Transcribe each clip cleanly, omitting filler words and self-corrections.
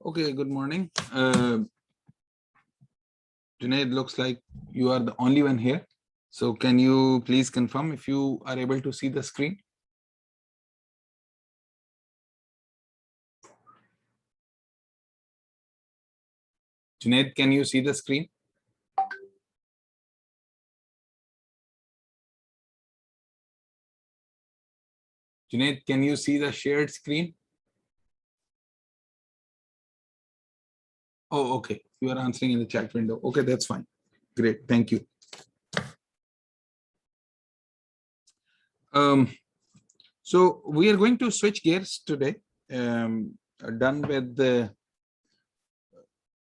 Okay, good morning. Junaid, looks like you are the only one here. So can you please confirm if you are able to see the screen? Junaid, can you see the screen? Junaid, can you see the shared screen? Oh, okay. You are answering in the chat window. Okay, that's fine. Great. Thank you. So we are going to switch gears today. Done with the,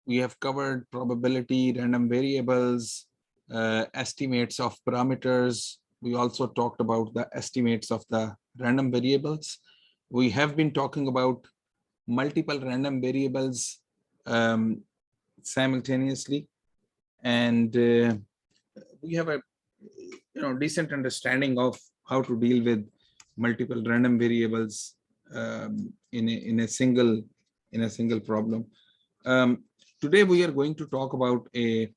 we have covered probability, random variables, estimates of parameters. We also talked about the estimates of the random variables. We have been talking about multiple random variables simultaneously, and we have a decent understanding of how to deal with multiple random variables in a single problem. Today we are going to talk about a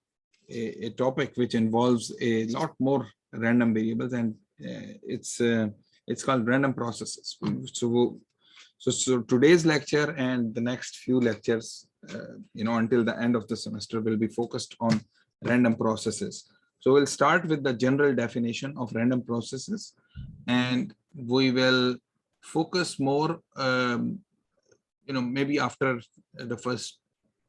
topic which involves a lot more random variables, and it's called random processes. So today's lecture and the next few lectures, until the end of the semester, will be focused on random processes. So we'll start with the general definition of random processes, and we will focus more, maybe after the first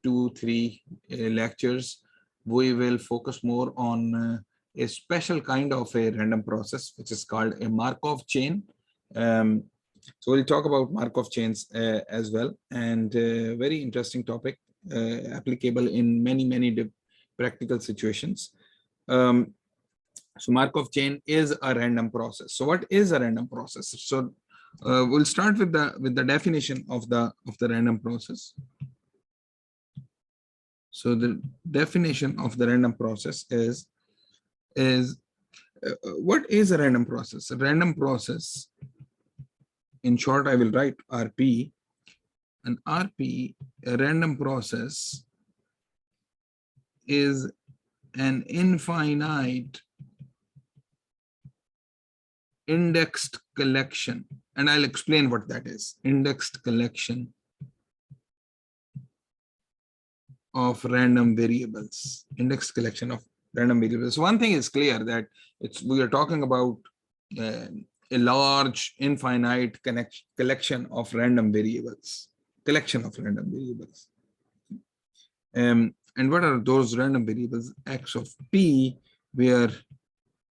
2-3 lectures, we will focus more on a special kind of a random process, which is called a Markov chain. So we'll talk about Markov chains as well, and very interesting topic, applicable in many practical situations. So Markov chain is a random process. So what is a random process? So we'll start with the definition of the random process. So the definition of the random process is what is a random process? A random process, in short, I will write RP. An RP, a random process, is an infinite indexed collection, and I'll explain what that is. Indexed collection of random variables. Indexed collection of random variables. One thing is clear, that we are talking about a large infinite collection of random variables. And what are those random variables? X of p, where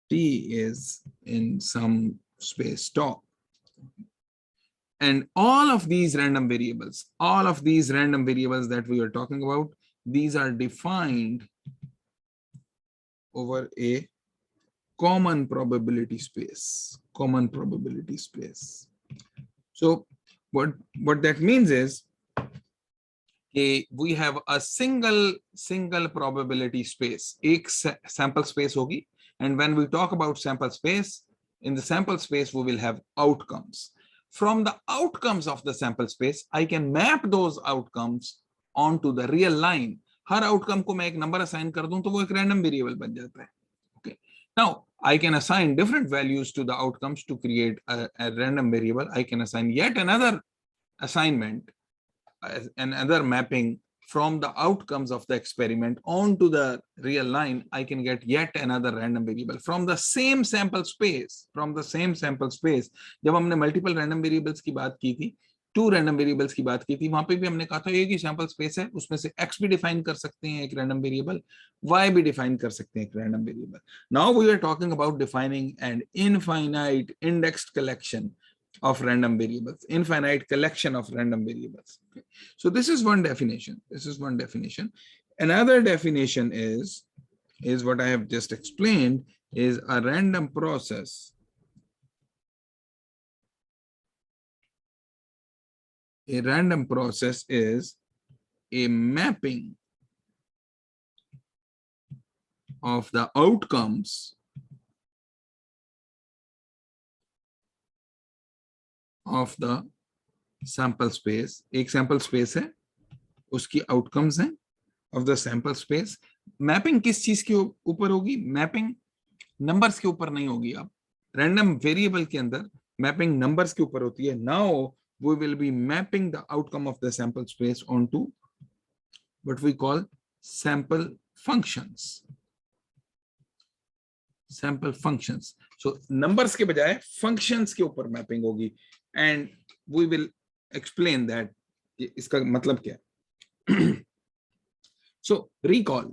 t is in some space tau. And all of these random variables that we are talking about, these are defined over a common probability space. So what that means is, we have a single probability space. एक sample space होगी, and when we talk about sample space, in the sample space we will have outcomes. From the outcomes of the sample space, I can map those outcomes onto the real line. Her outcome को मैं एक number assign कर दूं तो वो एक random variable बन जाता है. Okay. Now I can assign different values to the outcomes to create a random variable. I can assign yet another assignment, another mapping from the outcomes of the experiment onto the real line. I can get yet another random variable from the same sample space. जब हमने multiple random variables की बात की थी, 2 random variables की बात की थी, वहां पे भी हमने कहा था एक ही sample space है, उसमें से x भी define कर सकते हैं एक random variable, y भी define कर सकते हैं एक random variable. Now we are talking about defining an infinite indexed collection of random variables, infinite collection of random variables. Okay. So this is one definition. Another definition is what I have just explained, is a random process. A random process is a mapping of the outcomes of the sample space. एक sample space है, उसकी outcomes हैं of the sample space. Mapping किस चीज के ऊपर होगी? Mapping numbers के ऊपर नहीं होगी। अब रैंडम वेरिएबल के अंदर मैपिंग नंबर्स के ऊपर होती है। Now we will be mapping the outcome of the sample space onto what we call sample functions. Sample functions. So numbers के बजाय functions के ऊपर मैपिंग होगी, and we will explain that इसका मतलब क्या है। So recall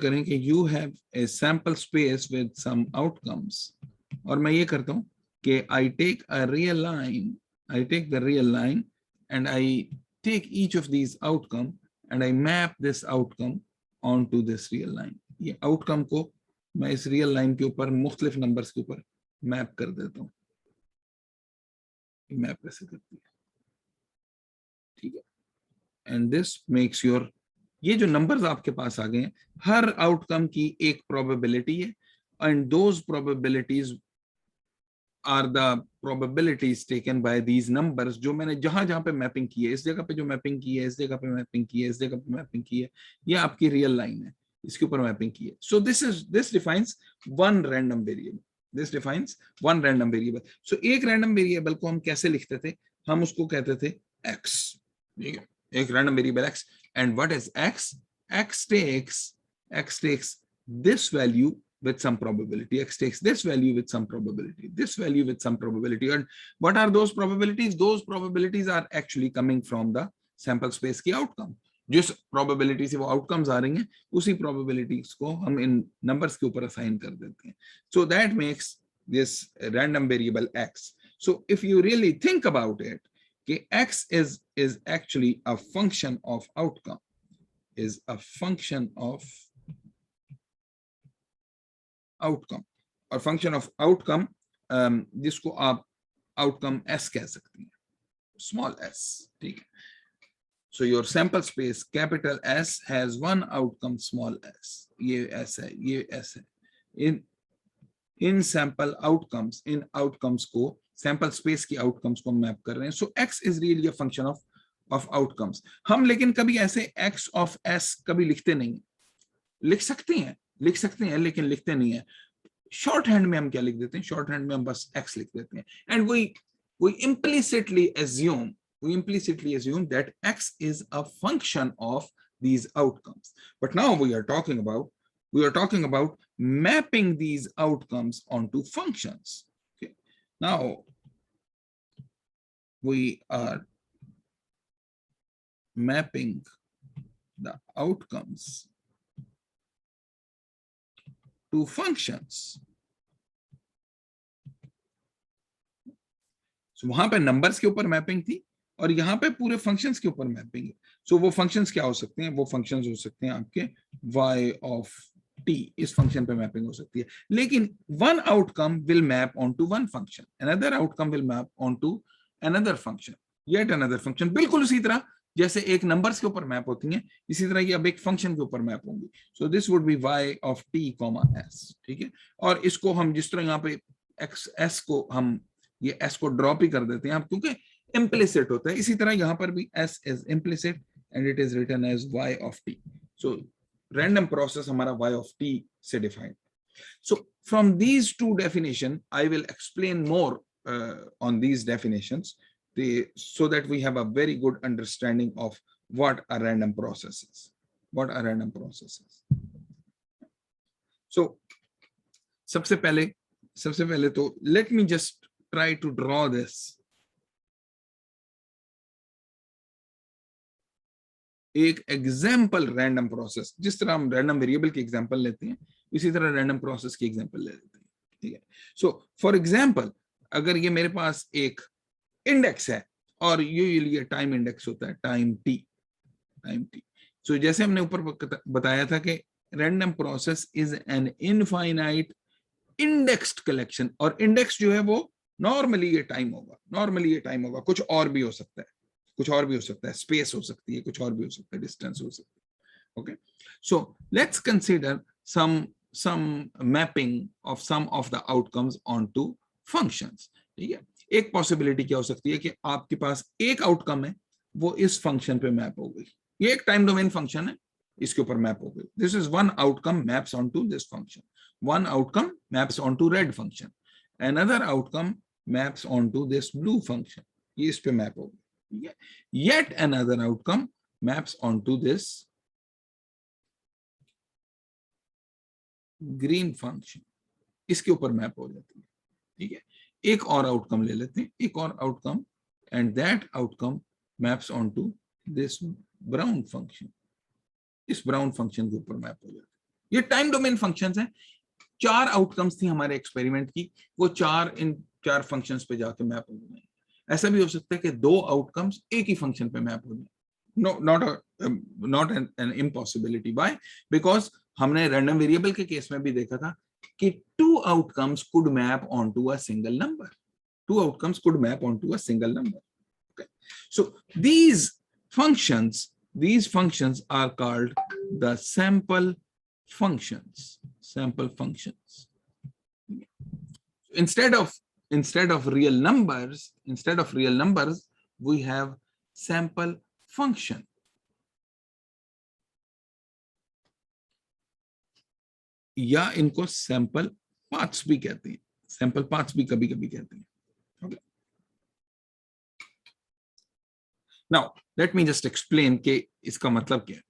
करें कि you have a sample space with some outcomes, और मैं ये करता हूँ कि I take the real line and I take each of these outcome and I map this outcome onto this real line. ये outcome को मैं इस real line के ऊपर मुख्तलिफ numbers के ऊपर मैप कर देता हूँ। मैप कैसे करती है, ठीक है। And this makes your, ये जो numbers आपके पास आ गए हैं, हर outcome की एक probability है, and those probabilities are the probabilities taken by these numbers जो मैंने जहां पे मैपिंग की है, इस जगह पे जो मैपिंग की है, इस जगह पे मैपिंग की है, इस जगह पे मैपिंग की है, ये आपकी रियल लाइन है, इसके ऊपर मैपिंग की है। So this defines one random variable. This defines one random variable. So एक random variable को हम कैसे लिखते थे? हम उसको कहते थे x, ठीक है, एक random variable x. And what is x? X takes this value with some probability. X takes this value with some probability, this value with some probability. And what are those probabilities? Those probabilities are actually coming from the sample space की outcome. जिस probability से वो outcomes आ रही हैं, उसी probabilities को हम इन numbers के ऊपर assign कर देते हैं. So that makes this random variable x. So if you really think about it, कि x is actually a function of outcome, is a function of outcome, और फंक्शन ऑफ आउटकम जिसको आप outcome S कह सकते हैं, small S, ठीक है। So your sample space capital S has one outcome small S, ये एस है, ये एस है। इन सैंपल आउटकम्स, इन आउटकम्स को, सैंपल स्पेस की आउटकम्स को मैप कर रहे हैं। So X is really a function of outcomes. हम लेकिन कभी ऐसे एक्स ऑफ एस कभी लिखते नहीं, लिख सकते हैं लेकिन लिखते नहीं है। शॉर्ट हैंड में हम क्या लिख देते हैं? शॉर्ट हैंड में हम बस x लिख देते हैं, and we implicitly assume that x is a function of these outcomes. But now we are talking about mapping these outcomes onto functions. Okay, now we are mapping the outcomes to functions. So वहां पे numbers के ऊपर mapping थी और यहाँ पे पूरे functions के ऊपर मैपिंग है। सो वो फंक्शंस क्या हो सकते हैं? वो फंक्शंस हो सकते हैं आपके y of t, इस फंक्शन पे मैपिंग हो सकती है। लेकिन one outcome will map on to one function, another outcome will map on to another function, yet another function. बिल्कुल उसी तरह जैसे एक नंबर्स के ऊपर मैप होती हैं, इसी तरह ये अब एक फंक्शन के ऊपर मैप होंगी। सो this would B y of t, s, ठीक है। और इसको हम जिस तरह यहाँ पे x s को हम ये s को ड्रॉप ही कर देते हैं आप, क्योंकि implicit होता है, इसी तरह यहाँ पर भी s is implicit and it is written as y of t. So random process हमारा y of t से defined. So from these two definitions, I will explain more on these definitions, so that we have a very good understanding of what a random process is. What a random process is. So सबसे पहले तो let me just try to draw this. एक example random process, जिस तरह हम random variable की example लेते हैं, इसी तरह रैंडम प्रोसेस की एग्जाम्पल ले लेते हैं, ठीक है। सो फॉर एग्जाम्पल, अगर ये मेरे पास एक इंडेक्स है और ये टाइम इंडेक्स होता है, टाइम टी। सो जैसे हमने ऊपर बताया था कि random process is an infinite indexed collection, और इंडेक्स जो है वो नॉर्मली ये टाइम होगा, कुछ और भी हो सकता है, स्पेस हो सकती है, कुछ और भी हो सकता है, डिस्टेंस हो सकता है। Okay, so let's consider some mapping of some of the outcomes onto functions, ठीक है। एक पॉसिबिलिटी क्या हो सकती है कि आपके पास एक आउटकम है वो इस फंक्शन पे मैप हो गई। ये एक टाइम डोमेन फंक्शन है, इसके ऊपर मैप हो गई। This is one outcome maps on to this function, one outcome maps on to red function, another outcome maps onto this blue function, ये इस पे मैप हो गई। yet another outcome maps onto this green function, इसके ऊपर map हो जाती है। ठीक है, एक और आउटकम ले लेते हैं, एक और outcome, and that outcome maps onto this brown function, इस ब्राउन फंक्शन के ऊपर मैप हो जाती है। ये टाइम डोमेन फंक्शंस हैं। 4 आउटकम्स थी हमारे एक्सपेरिमेंट की, वो 4 इन 4 फंक्शंस पे जाके मैप हो गए। ऐसा भी हो सकता है कि 2 आउटकम्स एक ही फंक्शन पे मैप हो जाए। No, not an impossibility. By because हमने रैंडम वेरिएबल के केस में भी देखा था कि 2 outcomes could map onto a single number, 2 outcomes could map onto a single number. Okay, so these functions are called the sample functions. Sample functions. Instead of real numbers, we have sample function. या इनको sample paths भी कहते हैं, sample paths भी कभी कभी कहते हैं। Okay. Now let me just explain कि इसका मतलब क्या है।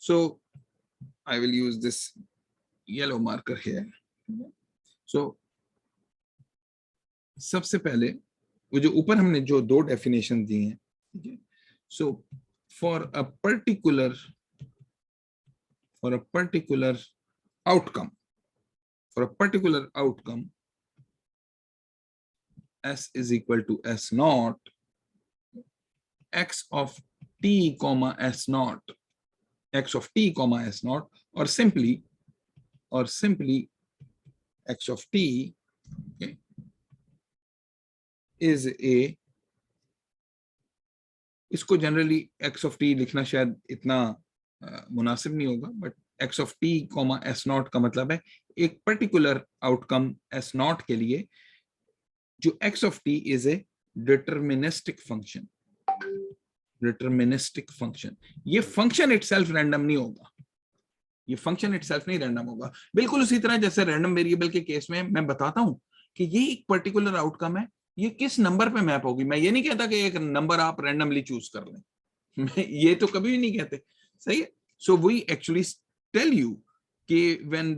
So I will use this yellow marker here. So सबसे पहले वो जो ऊपर हमने जो 2 डेफिनेशन दी हैं, ठीक है। So for a particular outcome, S is equal to S naught, x of t comma S naught, or simply x of t, okay, is a, इसको जनरली x of t लिखना शायद इतना मुनासिब नहीं होगा, but x of t comma S naught का मतलब है एक पर्टिकुलर आउटकम S naught के लिए जो x of t is a deterministic function। ये फंक्शन इटसेल्फ रैंडम नहीं होगा, ये फंक्शन इटसेल्फ नहीं रैंडम होगा। बिल्कुल उसी तरह जैसे रैंडम वेरिएबल के केस में मैं बताता हूं कि ये एक पर्टिकुलर आउटकम है, ये किस नंबर पे मैप होगी। मैं ये नहीं कहता कि एक नंबर आप रैंडमली चूज कर लें, मैं ये तो कभी भी नहीं कहते, सही है। So we actually tell you कि when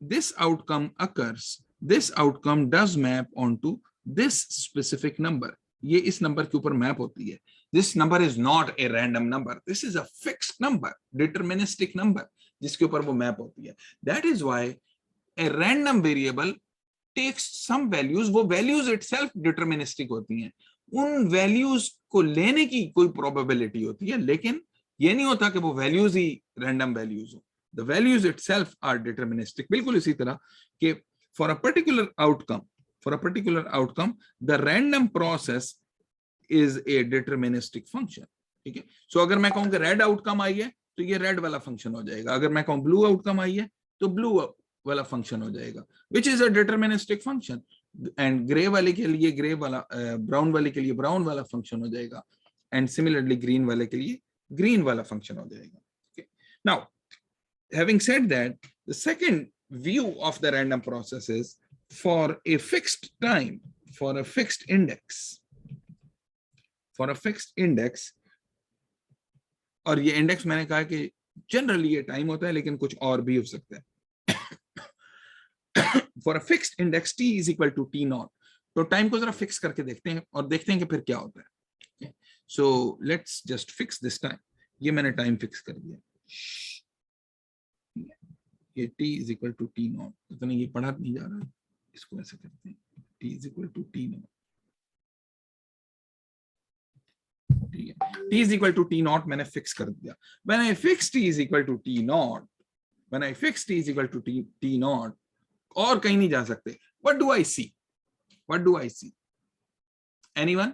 this outcome occurs, this outcome does map onto this specific number, ये इस नंबर के ऊपर मैप होती है। This number is not a random number. This is a fixed number, deterministic number, जिसके ऊपर वो मैप होती है। That is why a random variable takes some values, वो values itself deterministic होती हैं। उन values को लेने की कोई probability होती है, लेकिन ये नहीं होता कि वो values ही random values हो। The values itself are deterministic। बिल्कुल इसी तरह कि for a particular outcome, the random process is a deterministic function। ठीक है। सो अगर मैं कहूं कि रेड आउटकम आई है तो ये रेड वाला फंक्शन हो जाएगा, अगर मैं कहूं ब्लू आउटकम आई है तो ब्लू वाला फंक्शन हो जाएगा, which is a deterministic function. And grey वाले के लिए ग्रे वाला, ब्राउन वाले के लिए ब्राउन वाला फंक्शन हो जाएगा, एंड सिमिलरली ग्रीन वाले के लिए ग्रीन वाला फंक्शन हो जाएगा। Now having said that, the second view of the random process is for a fixed time, for a fixed index, और ये इंडेक्स मैंने कहा कि जनरली ये टाइम होता है लेकिन कुछ और भी हो सकता है। For a fixed index t is equal to t naught, तो टाइम को जरा फिक्स करके देखते हैं और देखते हैं कि फिर क्या होता है। So let's just fix this time. ये मैंने टाइम फिक्स कर दिया, ये t is equal to t naught, पता नहीं ये पढ़ा नहीं जा रहा है, इसको ऐसे करते हैं, t is equal to t naught, t is equal to t naught मैंने फिक्स कर दिया। when I fix t is equal to t naught, और कहीं नहीं जा सकते। what do I see? Anyone?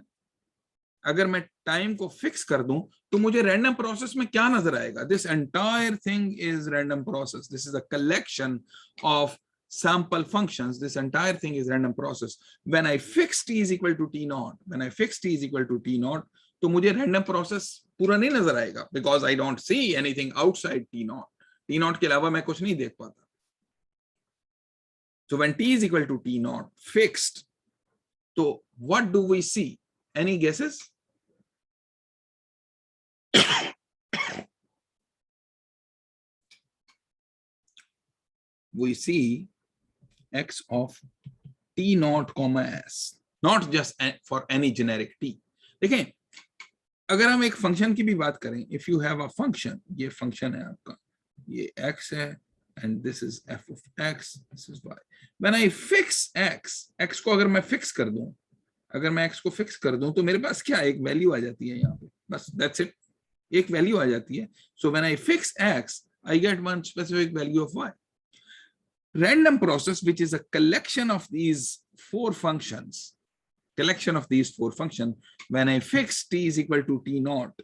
अगर मैं टाइम को फिक्स कर दूं तो मुझे रैंडम प्रोसेस में क्या नजर आएगा? This entire thing is random process. This is a collection of sample functions. This entire thing is random process. When I fix t is equal to t naught, तो मुझे रैंडम प्रोसेस पूरा नहीं नजर आएगा, because I don't see anything outside T not. T not के अलावा मैं कुछ नहीं देख पाता। So when t is equal to t naught fixed, so what do we see? Any guesses? We see x of t naught comma s, not just for any generic t. देखें, अगर हम एक फंक्शन की भी बात करें, if you have a function, ये function है आपका, ये x है, and this is f of x, this is y. When I fix x को अगर मैं फिक्स कर दूं, अगर मैं x को फिक्स कर दूं, तो मेरे पास क्या एक वैल्यू आ जाती है यहाँ पे, बस that's it, एक वैल्यू आ जाती है. So when I fix x, I get one specific value of y. Random process, which is a collection of these four functions, when I fix t is equal to t naught,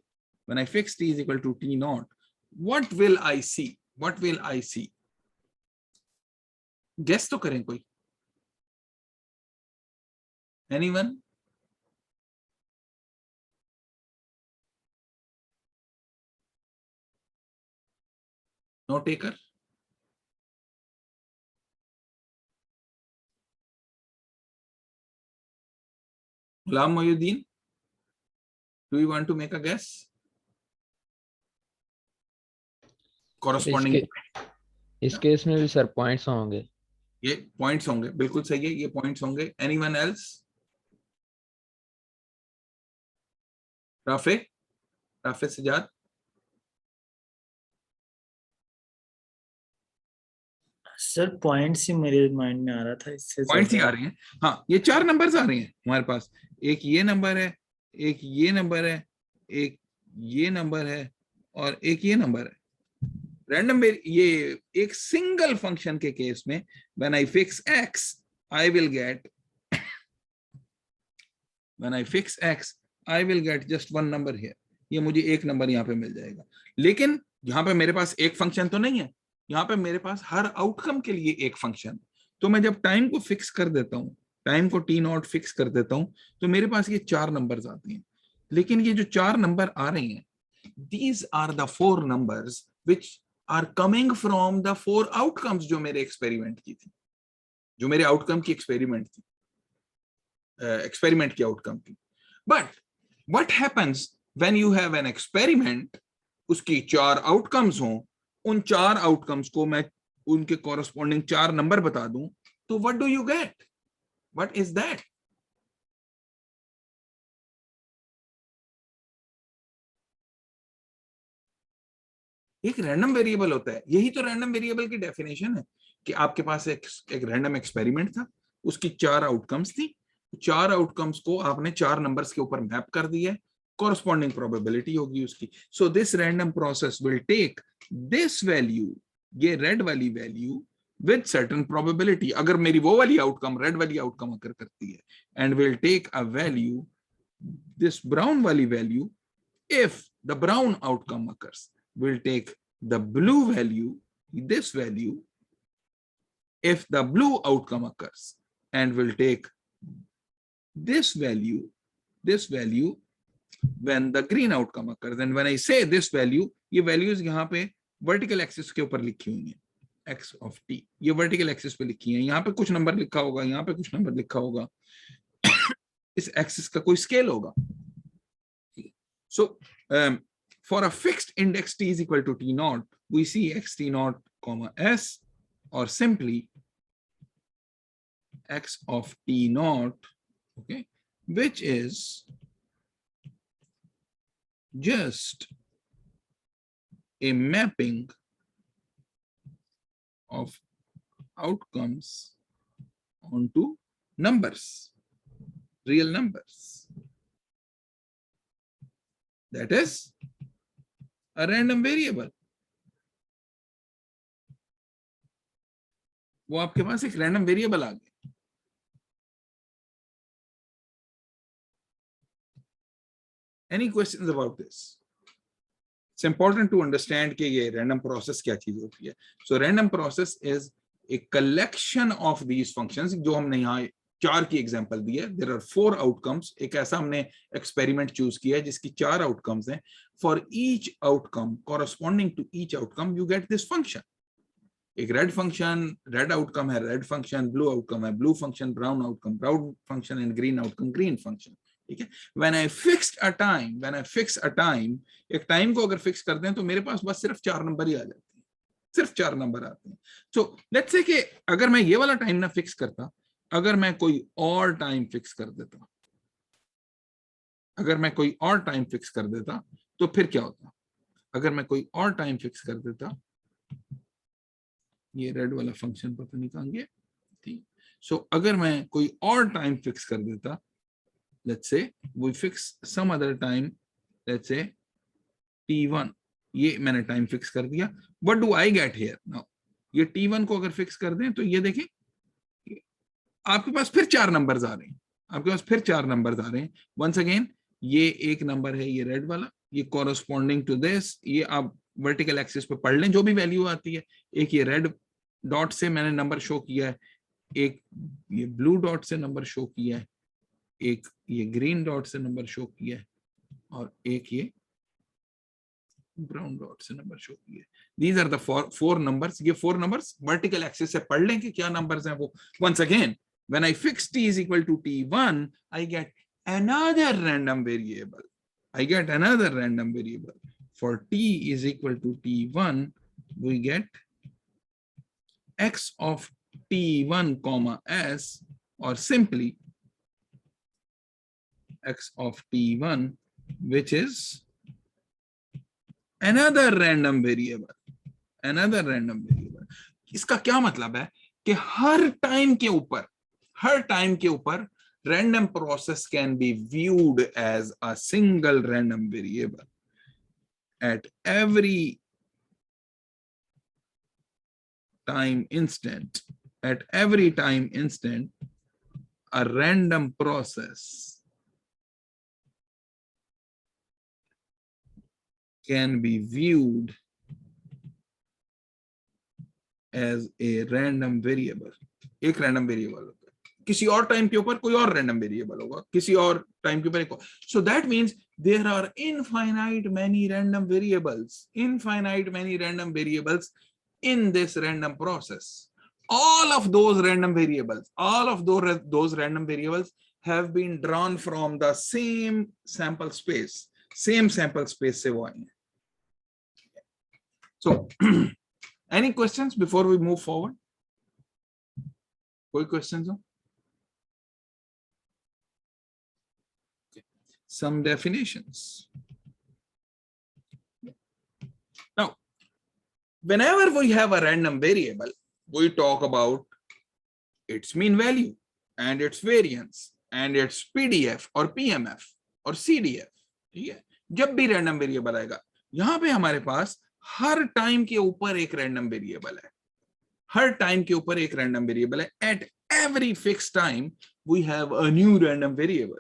what will I see? Guess तो करें कोई? Anyone? No taker? Ghulam Mohyuddin, do you want to make a guess? Corresponding. इस case में भी sir points होंगे. ये points होंगे, बिल्कुल सही है, ये पॉइंट्स होंगे. Anyone else? Rafay Sajjad? Sir points ही मेरे माइंड में आ रहा था, इससे पॉइंट्स ही आ रहे हैं. हाँ, ये 4 नंबर्स आ रहे हैं हमारे पास. एक ये नंबर है, एक ये नंबर है, एक ये नंबर है, और एक ये नंबर है. रैंडम, ये एक सिंगल फंक्शन के केस में when I fix x, I will get just one number here. ये मुझे एक नंबर यहाँ पे मिल जाएगा. लेकिन यहाँ पे मेरे पास एक फंक्शन तो नहीं है, यहाँ पे मेरे पास हर आउटकम के लिए एक फंक्शन. तो मैं जब टाइम को फिक्स कर देता हूँ, टाइम को t नॉट फिक्स कर देता हूँ, तो मेरे पास ये 4 नंबर्स आते हैं. लेकिन ये जो 4 नंबर आ रहे हैं, these are the 4 numbers which are coming from the 4 outcomes जो मेरे एक्सपेरिमेंट की थी, जो मेरे आउटकम की एक्सपेरिमेंट की आउटकम थी. But what happens when you have an experiment, उसकी 4 आउटकम्स हों, उन 4 आउटकम्स को मैं उनके कॉरेस्पॉन्डिंग 4 नंबर बता दूं, तो what do you get? What is that? एक रैंडम वेरिएबल होता है. यही तो रैंडम वेरिएबल की डेफिनेशन है कि आपके पास एक रैंडम एक्सपेरिमेंट था, उसकी 4 आउटकम्स थी, 4 आउटकम्स को आपने 4 नंबर्स के ऊपर मैप कर दिया है, कॉरेस्पॉन्डिंग प्रोबेबिलिटी होगी उसकी. So this random process will take this value, ये रेड वाली वैल्यू, विद सर्टेन प्रोबेबिलिटी, अगर मेरी वो वाली आउटकम, रेड वाली आउटकम अगर करती है, and will take a value, this brown वाली value, if the brown outcome occurs, will take the blue value, this value, if the blue outcome occurs, and will take this value when the green outcome occurs. And when I say this value, ये values यहाँ पे vertical axis के ऊपर लिखी हुई हैं, x of t, ये vertical axis पे लिखी हैं. यहाँ पे कुछ नंबर लिखा होगा, यहाँ पे कुछ नंबर लिखा होगा. इस axis का कोई scale होगा. So for a fixed index t is equal to t naught, we see x t naught comma s, or simply x of t naught, okay, which is just a mapping of outcomes onto numbers, real numbers. That is a random variable. वो आपके पास एक random variable आ गया. Any questions about this? It's important to understand कि ये random process क्या चीज होती है. So random process is a collection of these functions, जो हमने यहाँ 4 की एग्जांपल दी है, देयर आर 4 आउटकम्स। एक ऐसा हमने एक्सपेरिमेंट चूज किया है जिसकी 4 आउटकम्स हैं। For each outcome corresponding to each outcome you get this function. एक रेड फंक्शन, रेड आउटकम है रेड फंक्शन, ब्लू आउटकम है blue function, brown outcome brown function, and green outcome green function. ठीक है, when I fix a time, एक time को अगर fix करते हैं तो मेरे पास बस सिर्फ 4 नंबर ही आ जाते हैं, सिर्फ 4 नंबर आते हैं। सो लेट्स से कि अगर मैं ये वाला टाइम ना फिक्स करता, अगर मैं कोई और टाइम फिक्स कर देता, अगर मैं कोई और टाइम फिक्स कर देता तो फिर क्या होता? अगर मैं कोई और टाइम फिक्स कर देता, ये रेड वाला फंक्शन पता नहीं कहां गया, ठीक। सो अगर मैं कोई और टाइम फिक्स कर देता, let's say we fix some other time, let's say t1, ये मैंने टाइम फिक्स कर दिया। What do I get here now? ये t1 को अगर फिक्स कर दें तो ये देखें आपके पास फिर 4 नंबर्स आ रहे हैं, आपके पास फिर 4 नंबर्स आ रहे हैं। वंस अगेन ये एक नंबर है, ये रेड वाला, ये कॉरस्पॉन्डिंग टू दिस, ये आप वर्टिकल एक्सिस पे पढ़ लें जो भी वैल्यू आती है। एक ये रेड डॉट से मैंने नंबर शो किया है, एक ये ब्लू डॉट से नंबर शो किया है, एक ये ग्रीन डॉट से नंबर शो किया है, और एक ये ब्राउन डॉट से नंबर शो किया है। These are the four numbers. ये 4 नंबर्स वर्टिकल एक्सिस से पढ़ लें कि क्या नंबर्स हैं वो। Once again when I fix t is equal to t1, I get another random variable. I get another random variable. For t is equal to t1, we get x of t1 comma s, or simply x of t1, which is another random variable. Another random variable. इसका क्या मतलब है कि हर time के ऊपर random process can be viewed as a single random variable. At every time instant, a random process can be viewed as a random variable. एक random variable होता है, किसी और टाइम के ऊपर कोई और रैंडम वेरिएबल होगा, किसी और टाइम के ऊपर एक और। So that means there are infinite many random variables in this random process. All of those random variables have been drawn from the same sample space से वो आए हैं। So any questions before we move forward? कोई questions हो? Some definitions. Now, whenever we have a random variable, we talk about its mean value and its variance and its PDF or PMF or CDF. ठीक है, जब भी random variable आएगा, यहां पे हमारे पास हर टाइम के ऊपर एक रैंडम वेरिएबल है, हर टाइम के ऊपर एक रैंडम वेरिएबल है। At every fixed time we have a new random variable.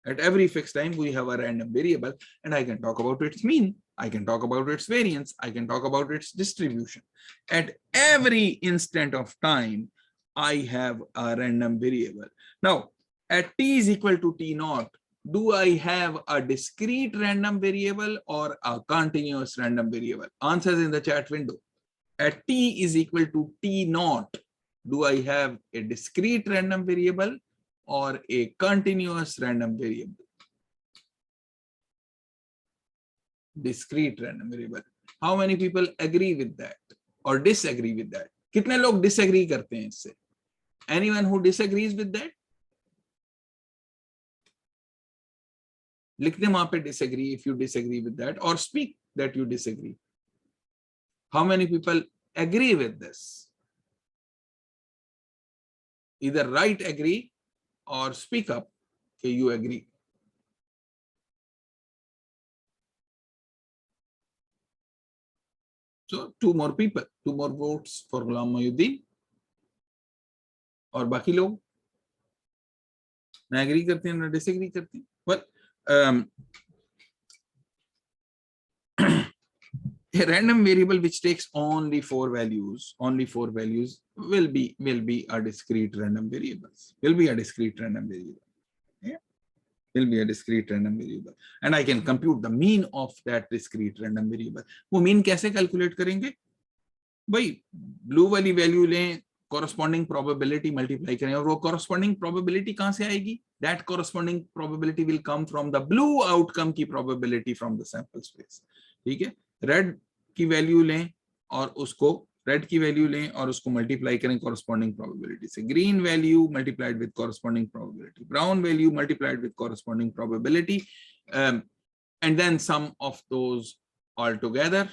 At every fixed time we have a random variable, and I can talk about its mean, I can talk about its variance, I can talk about its distribution. At every instant of time I have a random variable. Now at t is equal to t naught, do I have a discrete random variable or a continuous random variable? Answers in the chat window. At t is equal to t naught, do I have a discrete random variable or a continuous random variable? Discrete random variable. How many people agree with that or disagree with that? कितने लोग disagree करते हैं इससे? Anyone who disagrees with that? लिख दें वहां पे disagree if you disagree with that, or speak that you disagree. How many people agree with this? Either write agree or speak up that you agree. So 2 more people, 2 more votes for Ghulam Mohyuddin. और बाकी लोग ना agree करते हैं ना disagree करते हैं। Well, A random variable which takes only four values will be a discrete random variables. Will be a discrete random variable. Yeah. Will be a discrete random variable. And I can compute the mean of that discrete random variable. वो mean कैसे calculate करेंगे? भाई blue वाली value लें, corresponding probability multiply करें, और वो corresponding probability कहाँ से आएगी? That corresponding probability will come from the blue outcome की probability from the sample space. ठीक है? रेड की वैल्यू लें और उसको रेड की वैल्यू लें और उसको मल्टीप्लाई करें कॉरस्पॉन्डिंग प्रोबेबिलिटी से, green value multiplied with corresponding probability, brown value multiplied with corresponding probability, and then sum of those all together,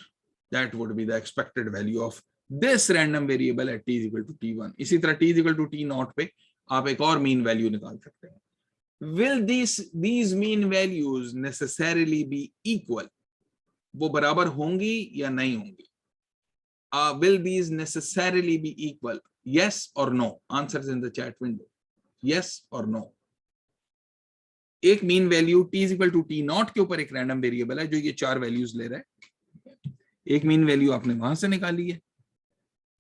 that would be the expected value of this random variable at t is equal to t1. इसी तरह t is equal to t naught पे आप एक और mean value निकाल सकते हैं. Will these mean values necessarily be equal? वो बराबर होंगी या नहीं होंगी? Will these necessarily be equal? Yes or no? Answers in the chat window. Yes or no? एक mean value t is equal to t naught के ऊपर एक रैंडम वेरिएबल है जो ये चार वैल्यूज ले रहा है. एक मीन वैल्यू आपने वहां से निकाली है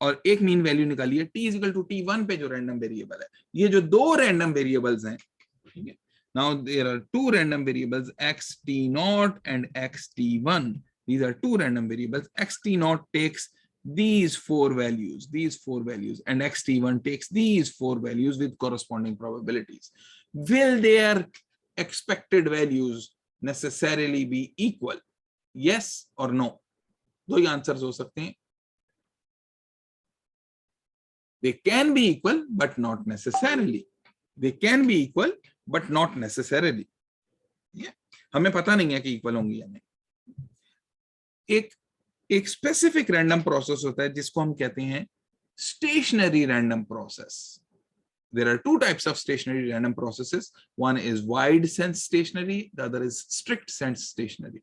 और एक मीन वैल्यू निकाली है t is equal to t1 पे जो रैंडम वेरिएबल है. ये जो दो रैंडम वेरिएबल्स हैं, ठीक है. Now there are two random variables xt0 and xt1. These are two random variables. xt0 takes these four values, and xt1 takes these four values with corresponding probabilities. Will their expected values necessarily be equal? Yes or no? दो ही answers हो सकते हैं. They can be equal but not necessarily. They can be equal but not necessarily. Yeah. हमें पता नहीं है कि equal होंगी या नहीं. एक स्पेसिफिक रैंडम प्रोसेस होता है जिसको हम कहते हैं stationary random process. There are two types of stationary random processes. One is wide sense stationary, the other is strict sense stationary.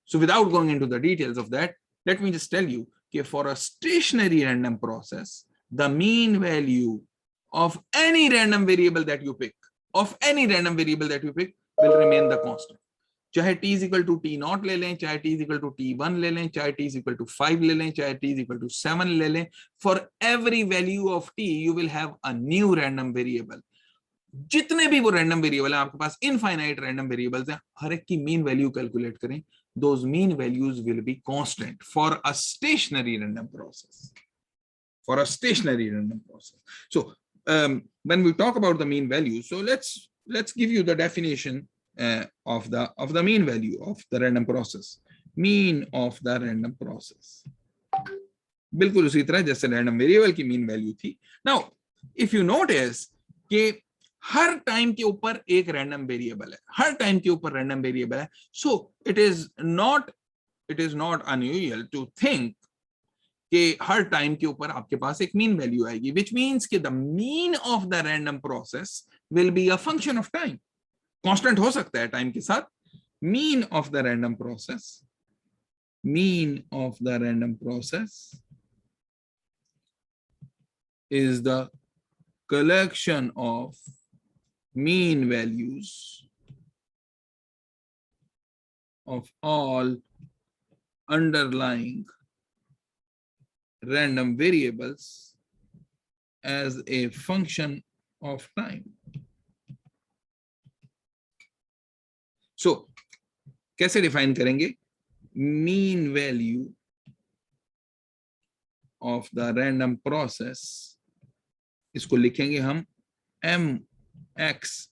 So without going into the details of that, let me just tell you that for a stationary random process, the mean value of any random variable that you pick, will remain the constant. चाहे t is equal to t naught ले लें, चाहे t is equal to t1 ले लें, चाहे t is equal to 5 ले लें, चाहे t is equal to 7 ले लें, for every value of t you will have a new random variable. जितने भी वो random variable हैं, आपके पास infinite random variables हैं, हर एक की mean value calculate करें, those mean values will be constant for a stationary random process. For a stationary random process. So when we talk about the mean value, so let's give you the definition of the mean value of the random process. Mean of the random process. बिल्कुल उसी तरह जैसे random variable की mean value थी. Now, if you notice कि हर time के ऊपर एक random variable है, so it is not unusual to think कि हर टाइम के ऊपर आपके पास एक मीन वैल्यू आएगी, which means कि the mean of the random process will be a function of time. Constant हो सकता है टाइम के साथ. Mean of the random process is the collection of mean values of all underlying random variables as a function of time. So, कैसे define करेंगे? Mean value of the random process, इसको लिखेंगे हम mx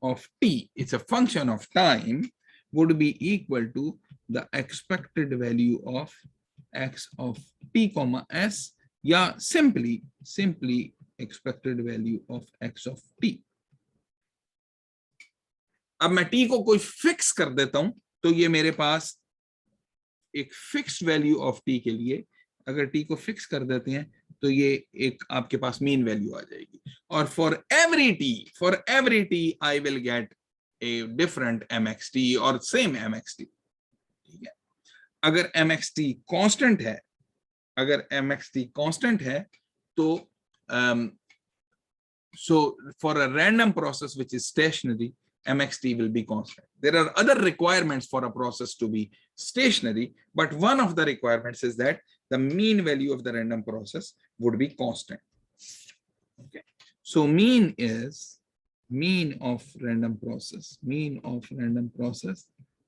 of t, it's a function of time, would be equal to the expected value of x of t comma s, या simply expected value of x of t. अब मैं t को कोई fix कर देता हूं तो ये मेरे पास एक फिक्स्ड वैल्यू ऑफ t के लिए, अगर t को फिक्स कर देते हैं तो ये एक आपके पास मीन वैल्यू आ जाएगी. और for every t I will get a different mxt और same mxt. ठीक है. अगर mxt कांस्टेंट है तो so for a random process which is stationary, mxt will be constant. There are other requirements for a process to be stationary, but one of the requirements is that the mean value of the random process would be constant. Okay, so mean of random process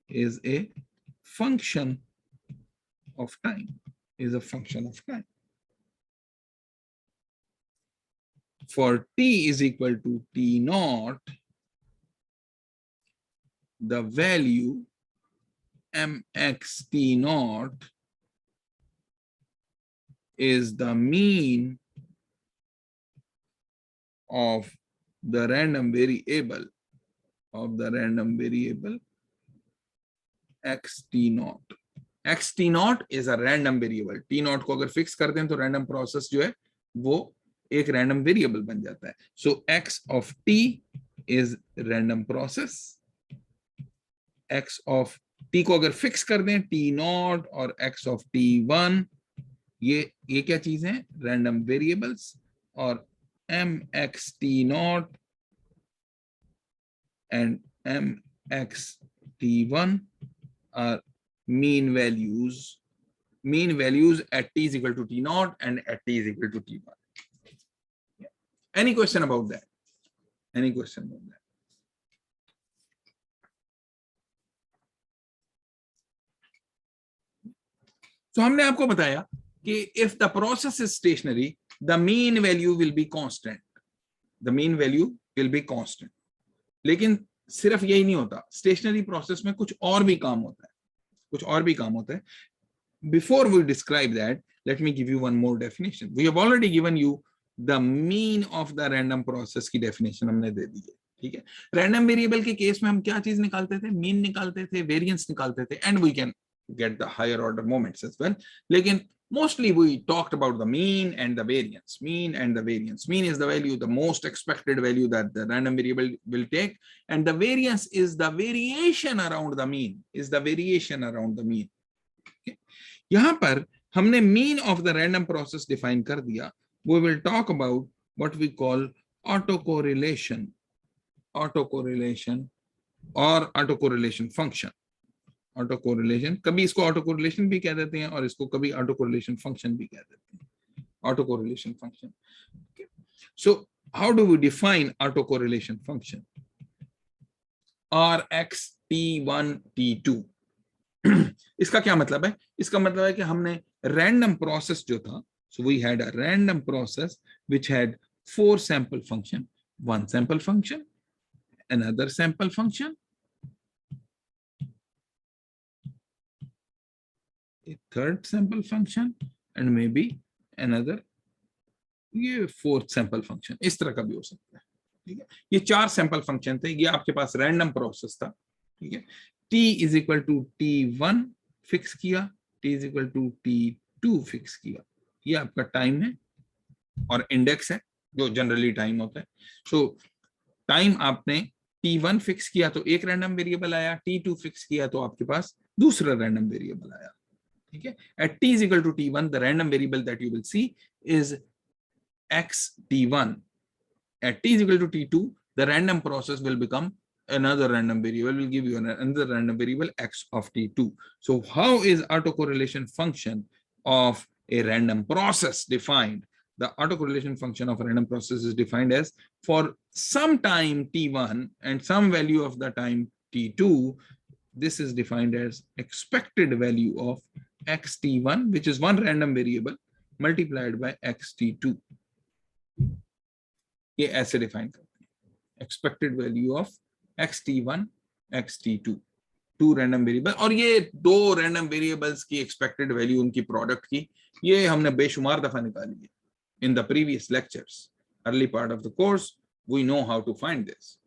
is a function of time, For t is equal to t naught, the value mx t naught is the mean of the random variable xt naught. xt naught is a random variable. t naught को अगर fix करते हैं तो random process जो है वो एक random variable बन जाता है. So x of t is random process. x of t को अगर फिक्स कर दें t naught और x of t1, ये क्या चीज है? Random variables. और mx t naught and mx t1 are mean values at t is equal to t naught and at t is equal to t1. Yeah. Any question about that? So हमने आपको बताया कि if the process is stationary, the mean value will be constant. लेकिन सिर्फ यही नहीं होता, stationery process में कुछ और भी काम होता है. Before we describe that, let me give you one more definition. We have already given you the mean of the random process की definition हमने दे दी है. ठीक है, रैंडम वेरिएबल के केस में हम क्या चीज निकालते थे? मीन निकालते थे, वेरिएंस निकालते थे, and we can get the higher order moments as well. लेकिन mostly we talked about the mean and the variance. Mean is the value, the most expected value that the random variable will take, and the variance is the variation around the mean. Okay. यहाँ पर हमने mean of the random process define कर दिया. We will talk about what we call autocorrelation or autocorrelation function. ऑटोकोरिलेशन, कभी इसको ऑटोकोरिलेशन भी कह देते हैं और इसको कभी ऑटोकोरिलेशन फंक्शन भी कह देते हैं. Autocorrelation function. So how do we define autocorrelation function? Rx t1 t2. इसका क्या मतलब है? इसका मतलब है कि हमने रैंडम प्रोसेस जो था, so we had a random process which had 4 sample function, 1 sample function, another sample function, a third sample function, and maybe another, ये 4th sample function. इस तरह का भी हो सकता है. ठीक है, ये 4 सैंपल फंक्शन थे. ये आपके पास रैंडम प्रोसेस था. ठीक है, t is equal to t1 fix किया, t is equal to t2 fix किया. ये आपका टाइम है और इंडेक्स है जो जनरली टाइम होता है. सो टाइम आपने t1 फिक्स किया तो एक रैंडम वेरिएबल आया, t2 फिक्स किया तो आपके पास दूसरा रैंडम वेरिएबल आया. ठीक है, at t is equal to t1, the random variable that you will see is xt1. At t is equal to t2, the random process will become another random variable, will give you another random variable x of t2. So how is autocorrelation function of a random process defined? The autocorrelation function of a random process is defined as, for some time t1 and some value of the time t2, this is defined as expected value of xt1, which is one random variable, multiplied by xt2. ये ऐसे define करते हैं, expected value of xt1 xt2, 2 random variable. और ये 2 random variables की expected value उनकी product की, ये हमने बेशुमार दफा निकाली है in the previous lectures. Early part of the course, we know how to find this.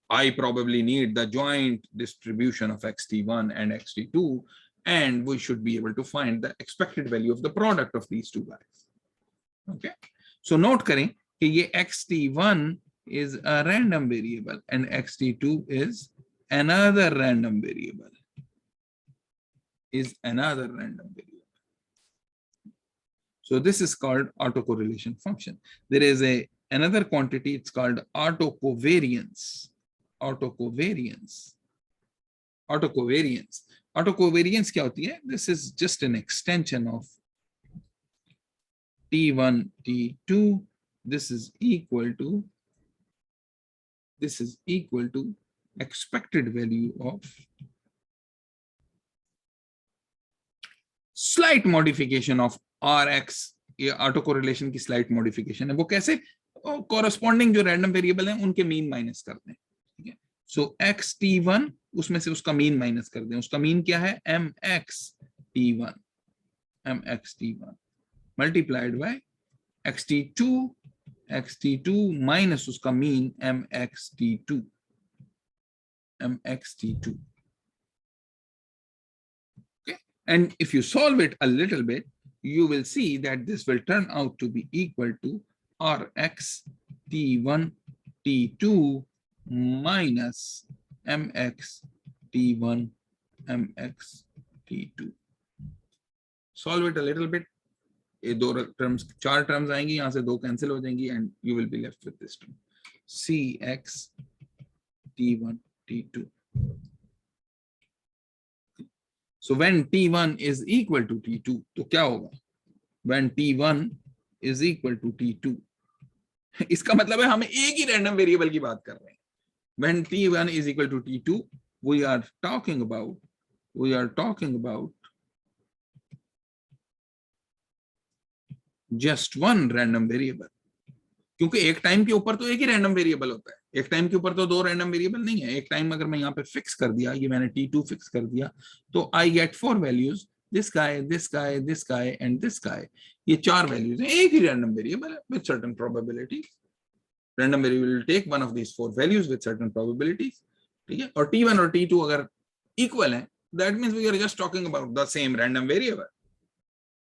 I probably need the joint distribution of xt1 and xt2, and we should be able to find the expected value of the product of these two guys. Okay, so note करें कि ये xt1 is a random variable and xt2 is another random variable. So this is called autocorrelation function. There is another quantity, it's called autocovariance. Autocovariance. Autocovariance. Autocovariance क्या होती है? This is just an extension of T1, T2. This is equal to expected value of slight modification of Rx. ये auto correlation की slight modification है. वो कैसे? Corresponding जो random variable हैं उनके मीन माइनस करते हैं. ठीक है. सो xt1 उसमें से उसका मीन माइनस कर दें. उसका मीन क्या है? mxt1 multiplied by xt2 minus उसका mean mxt2. Okay, and if you solve it a little bit, you will see that this will turn out to be equal to Rx T1 T2 minus mx T1 mx T2. Solve it a little bit. ये दो terms, चार terms आएंगी, यहां से दो cancel हो जाएंगी and you will be left with this term Cx T1 T2. So when T1 is equal to T2, तो क्या होगा? When T1 is equal to T2, इसका मतलब है हम एक ही रैंडम वेरिएबल की बात कर रहे हैं. When T1 is equal to T2, we are talking about just one random variable. क्योंकि एक टाइम के ऊपर तो एक ही रैंडम वेरिएबल होता है, एक टाइम के ऊपर तो दो रैंडम वेरिएबल नहीं है. एक टाइम अगर मैं यहाँ पे फिक्स कर दिया, ये मैंने T2 फिक्स कर दिया, तो I get 4 values, this guy, this guy, this guy and this guy. ये चार वैल्यूज हैं, एक ही रैंडम वेरिएबल है with certain probabilities. Random variable will take one of these 4 values with certain probabilities. ठीक है. और T1 और T2 अगर इक्वल है, that means we are just talking about the same random variable.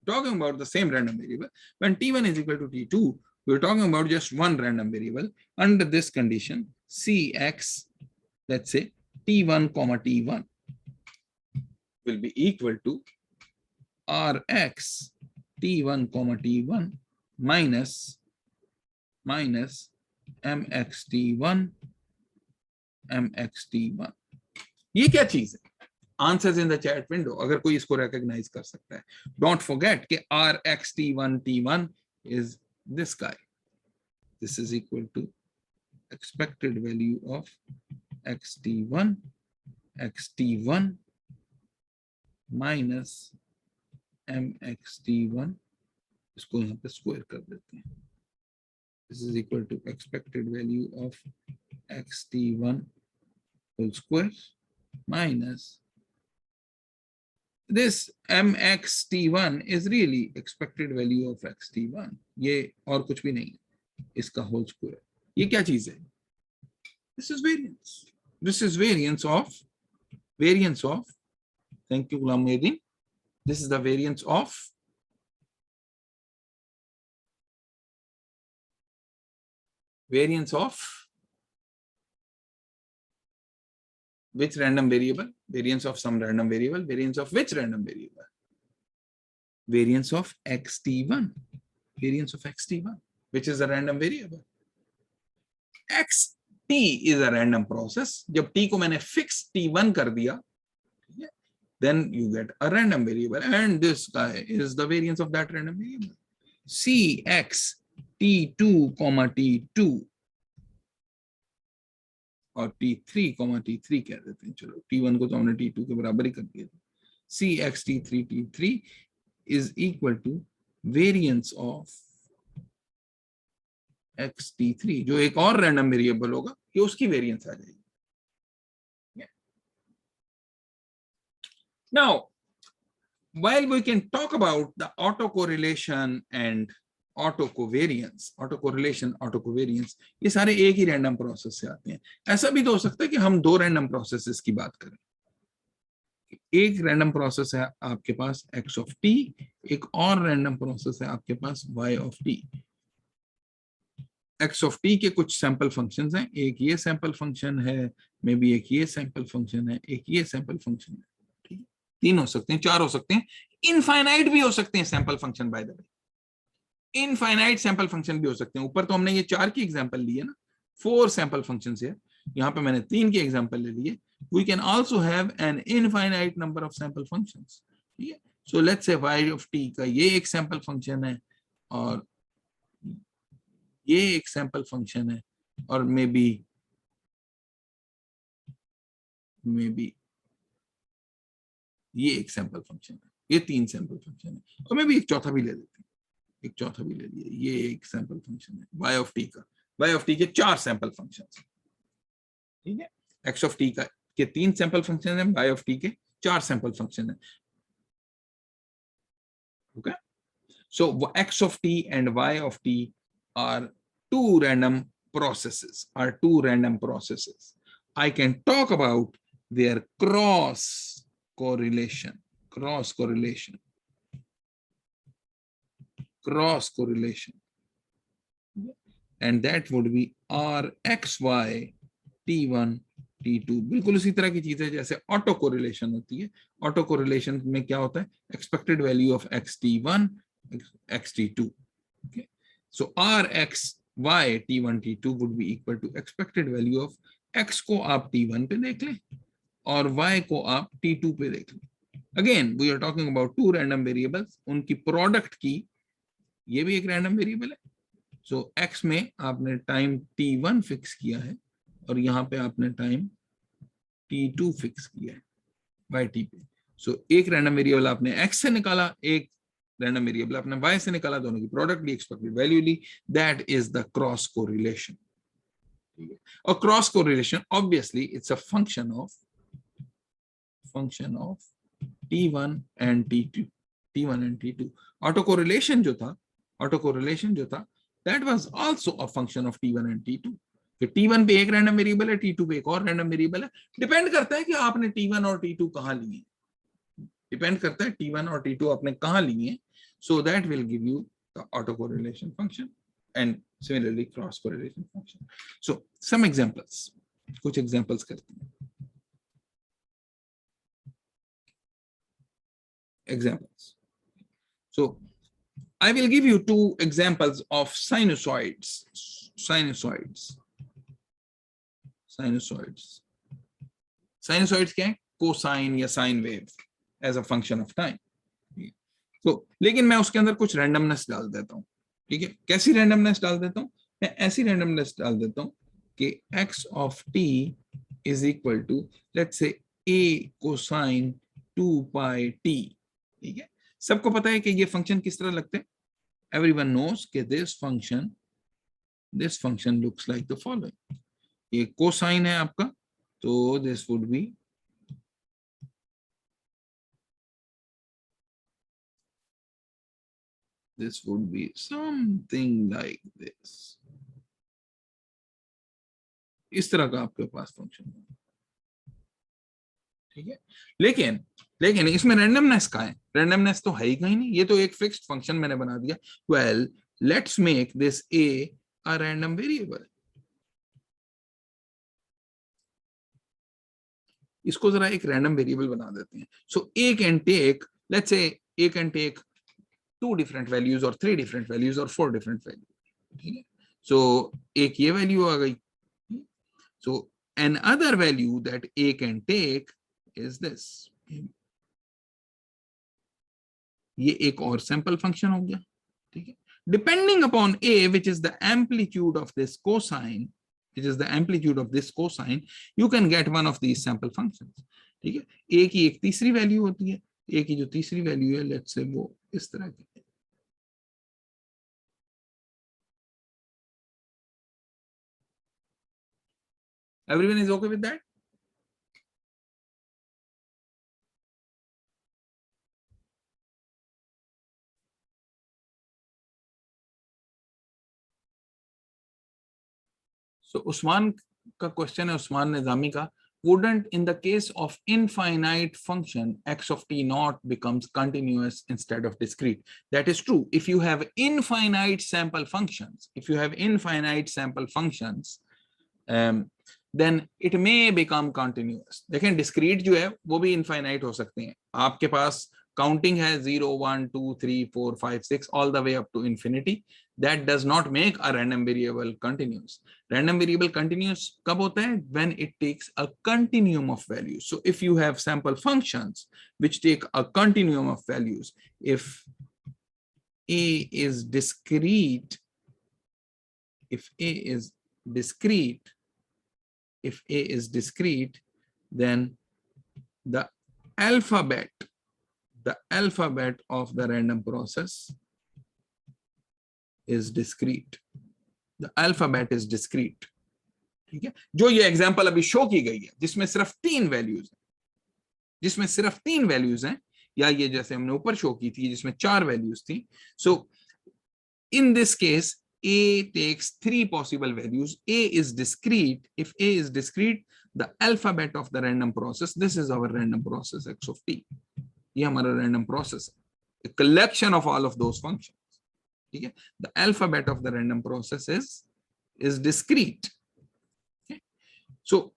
Talking about the same random variable. When T1 is equal to T2, we're talking about just one random variable. Under this condition, Cx, let's say T1 comma T1 will be equal to Rx T1 comma T1 minus mxt1 mxt1. ये क्या चीज है? Answers in the chat window, अगर कोई इसको recognize कर सकता है. Don't forget कि Rxt1 T1 is this guy. This is equal to expected value of xt1 minus mxt1. इसको यहाँ पे स्क्वायर कर देते हैं. This is equal to expected value of xt1 whole square minus this mxt1 is really expected value of xt1. ये और कुछ भी नहीं है, इसका whole square. ये क्या चीज है? This is variance. This is variance of thank you Ghulam Muhyiddin. This is the variance of which random variable? Variance of some random variable. Variance of which random variable? Variance of xt1. Variance of xt1, which is a random variable. xt is a random process. जब t को मैंने fix t1 कर दिया, then you get a random variable, and this guy is the variance of that random variable. Cx t2 comma t2 और T3 comma T3 कह देते हैं. चलो T1 को तो हमने T2 के बराबर ही कर दिया. Cx T3 is equal to variance of xt3, जो एक और रैंडम वेरिएबल होगा, ये उसकी वेरिएंस आ जाएगी. Now, while we can talk about the autocorrelation and autocovariance, ये सारे एक ही रैंडम प्रोसेस से आते हैं. ऐसा भी तो हो सकता है कि हम दो रैंडम प्रोसेसेस की बात करें. एक रैंडम प्रोसेस है आपके पास x of t, एक और रैंडम प्रोसेस है आपके पास y of t. x of t के कुछ सैंपल फंक्शंस हैं, एक ये सैंपल फंक्शन है, मे बी एक ये सैंपल फंक्शन है, एक ये सैंपल फंक्शन है. ठीक है, 3 हो सकते हैं, 4 हो सकते हैं, इनफाइनाइट भी हो सकते हैं sample function. Bye the way, infinite sample function भी हो सकते हैं। ऊपर तो हमने ये 4 की एग्जांपल ली है ना, 4 सैंपल फंक्शंस है, यहाँ पे मैंने 3 की एग्जांपल ले ली है। We can also have an infinite number of sample functions, ठीक है। So let's say y of t का ये एक सैंपल फंक्शन है, और ये एक सैंपल फंक्शन है, और मे बी ये एक सैंपल फंक्शन है, ये 3 सैंपल फंक्शन है, और मे बी एक चौथा भी ले लेते हैं, एक चौथा भी ले लिए, ये एक सैंपल फंक्शन है y ऑफ t का, y ऑफ t के 4 सैंपल फंक्शन, ठीक है। x ऑफ t का के 3 सैंपल फंक्शन है, y ऑफ t के 4 सैंपल फंक्शन है, okay. So x of t and y of t are two random processes, I can talk about their cross correlation, and that would be rxy t1 t2। बिल्कुल उसी तरह की चीज है जैसे auto correlation होती है। ऑटो कोरिलेशन में क्या होता है, expected value of xt1 xt2, okay। So rxy t1 t2 would be equal to expected value of x को आप t1 पे देख लें और y को आप t2 पे देख लें। Again we are talking about 2 random variables, उनकी प्रोडक्ट की, ये भी एक रैंडम वेरिएबल है। सो x में आपने टाइम t1 फिक्स किया है और यहाँ पे आपने टाइम t2 फिक्स किया है yt पे। सो एक रैंडम वेरिएबल आपने x से निकाला, एक रैंडम वेरिएबल आपने y से निकाला, दोनों की प्रोडक्ट ली, एक्सपेक्टेड वैल्यू ली, that is the cross correlation, ठीक है। और cross correlation obviously it's a function of t1 and t2। Auto correlation जो था that was also a function of t1 and t2। कि t1 पे एक रैंडम वेरिएबल है, t2 पे एक और रैंडम वेरिएबल है, डिपेंड करता है कि आपने t1 और t2 कहां लिए, डिपेंड करता है t1 और t2 आपने कहां लिए। So that will give you the autocorrelation function and similarly cross correlation function। So some examples, कुछ examples करते हैं। Examples, so I will give you 2 examples of sinusoids। Sinusoids क्या है, cosine या sine wave as a function of time। तो लेकिन मैं उसके अंदर कुछ रैंडमनेस डाल देता हूं, ठीक है। कैसी रैंडमनेस डाल देता हूं, मैं ऐसी रैंडमनेस डाल देता हूं कि x of t is equal to let's say a cosine 2 pi t, ठीक है। सबको पता है कि ये फंक्शन किस तरह लगते हैं, everyone knows कि this function looks like the following। ये कोसाइन है आपका, तो this would be something like this। इस तरह का आपके पास फंक्शन है, ठीक है। लेकिन इसमें रैंडमनेस का है, रैंडमनेस तो है ही कहीं नहीं, ये तो एक फिक्स्ड फंक्शन मैंने बना दिया। Well let's make this a a random variable. इसको जरा एक रैंडम वेरिएबल बना देते हैं। सो a can take, let's say a can take 2 different values or 3 different values or 4 different values, ठीक है। सो एक ये वैल्यू आ गई। सो another value that a can take is this। ये एक और सैंपल फंक्शन हो गया, ठीक है। Depending upon a which is the amplitude of this cosine, you can get one of these sample functions, ठीक है। a की एक तीसरी वैल्यू होती है, a की जो तीसरी वैल्यू है लेट्स से वो इस तरह की है। Everyone is okay with that? So Usman का क्वेश्चन है, उस्मान निजामी का, wouldn't in the case of infinite function x of t naught becomes continuous instead of discrete? That is true if you have infinite sample functions, then it may become continuous। देखें discrete जो है वो भी infinite हो सकते हैं। आपके पास counting has 0, 1, 2, 3, 4, 5, 6 all the way up to infinity. That does not make a random variable continuous. Random variable continuous kab hota hai? When it takes a continuum of values. So if you have sample functions which take a continuum of values, if a is discrete, if a is discrete, then the alphabet of the random process is discrete. The alphabet is discrete. ठीक है, जो ये example अभी show की गई है जिसमें सिर्फ 3 वैल्यूज हैं, या ये जैसे हमने ऊपर शो की थी जिसमें 4 वैल्यूज थी. So in this case A takes 3 possible values. A is discrete. If A is discrete, the alphabet of the random process, this is our random process x of t. ये हमारा random process है, a collection of all of those functions. ठीक है, the alphabet of the random process is discrete. Okay. So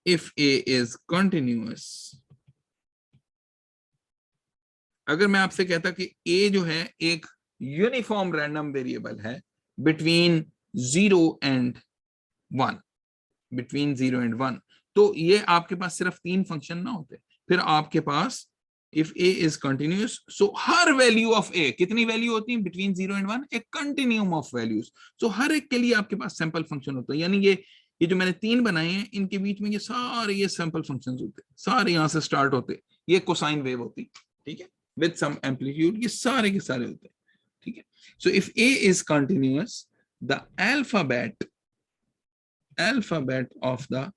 if A is continuous, अगर मैं आपसे कहता कि A जो है एक यूनिफॉर्म रैंडम वेरिएबल है बिटवीन 0 and 1, तो ये आपके पास सिर्फ 3 फंक्शन ना होते, फिर आपके पास if A is continuous, so हर वैल्यू ऑफ A, कितनी वैल्यू होती है बिटवीन 0 and 1, एक कंटिन्यूम ऑफ वैल्यूज. सो हर एक के लिए आपके पास सैंपल फंक्शन होता है, यानी ये जो मैंने 3 बनाए हैं इनके बीच में ये सारे ये सैंपल फंक्शंस होते, सारे यहां से स्टार्ट होते, ये कोसाइन वेव होती, ठीक है, विद सम एम्पलीट्यूड, ये सारे के सारे होते हैं. ठीक है, so if A is continuous, the alphabet of the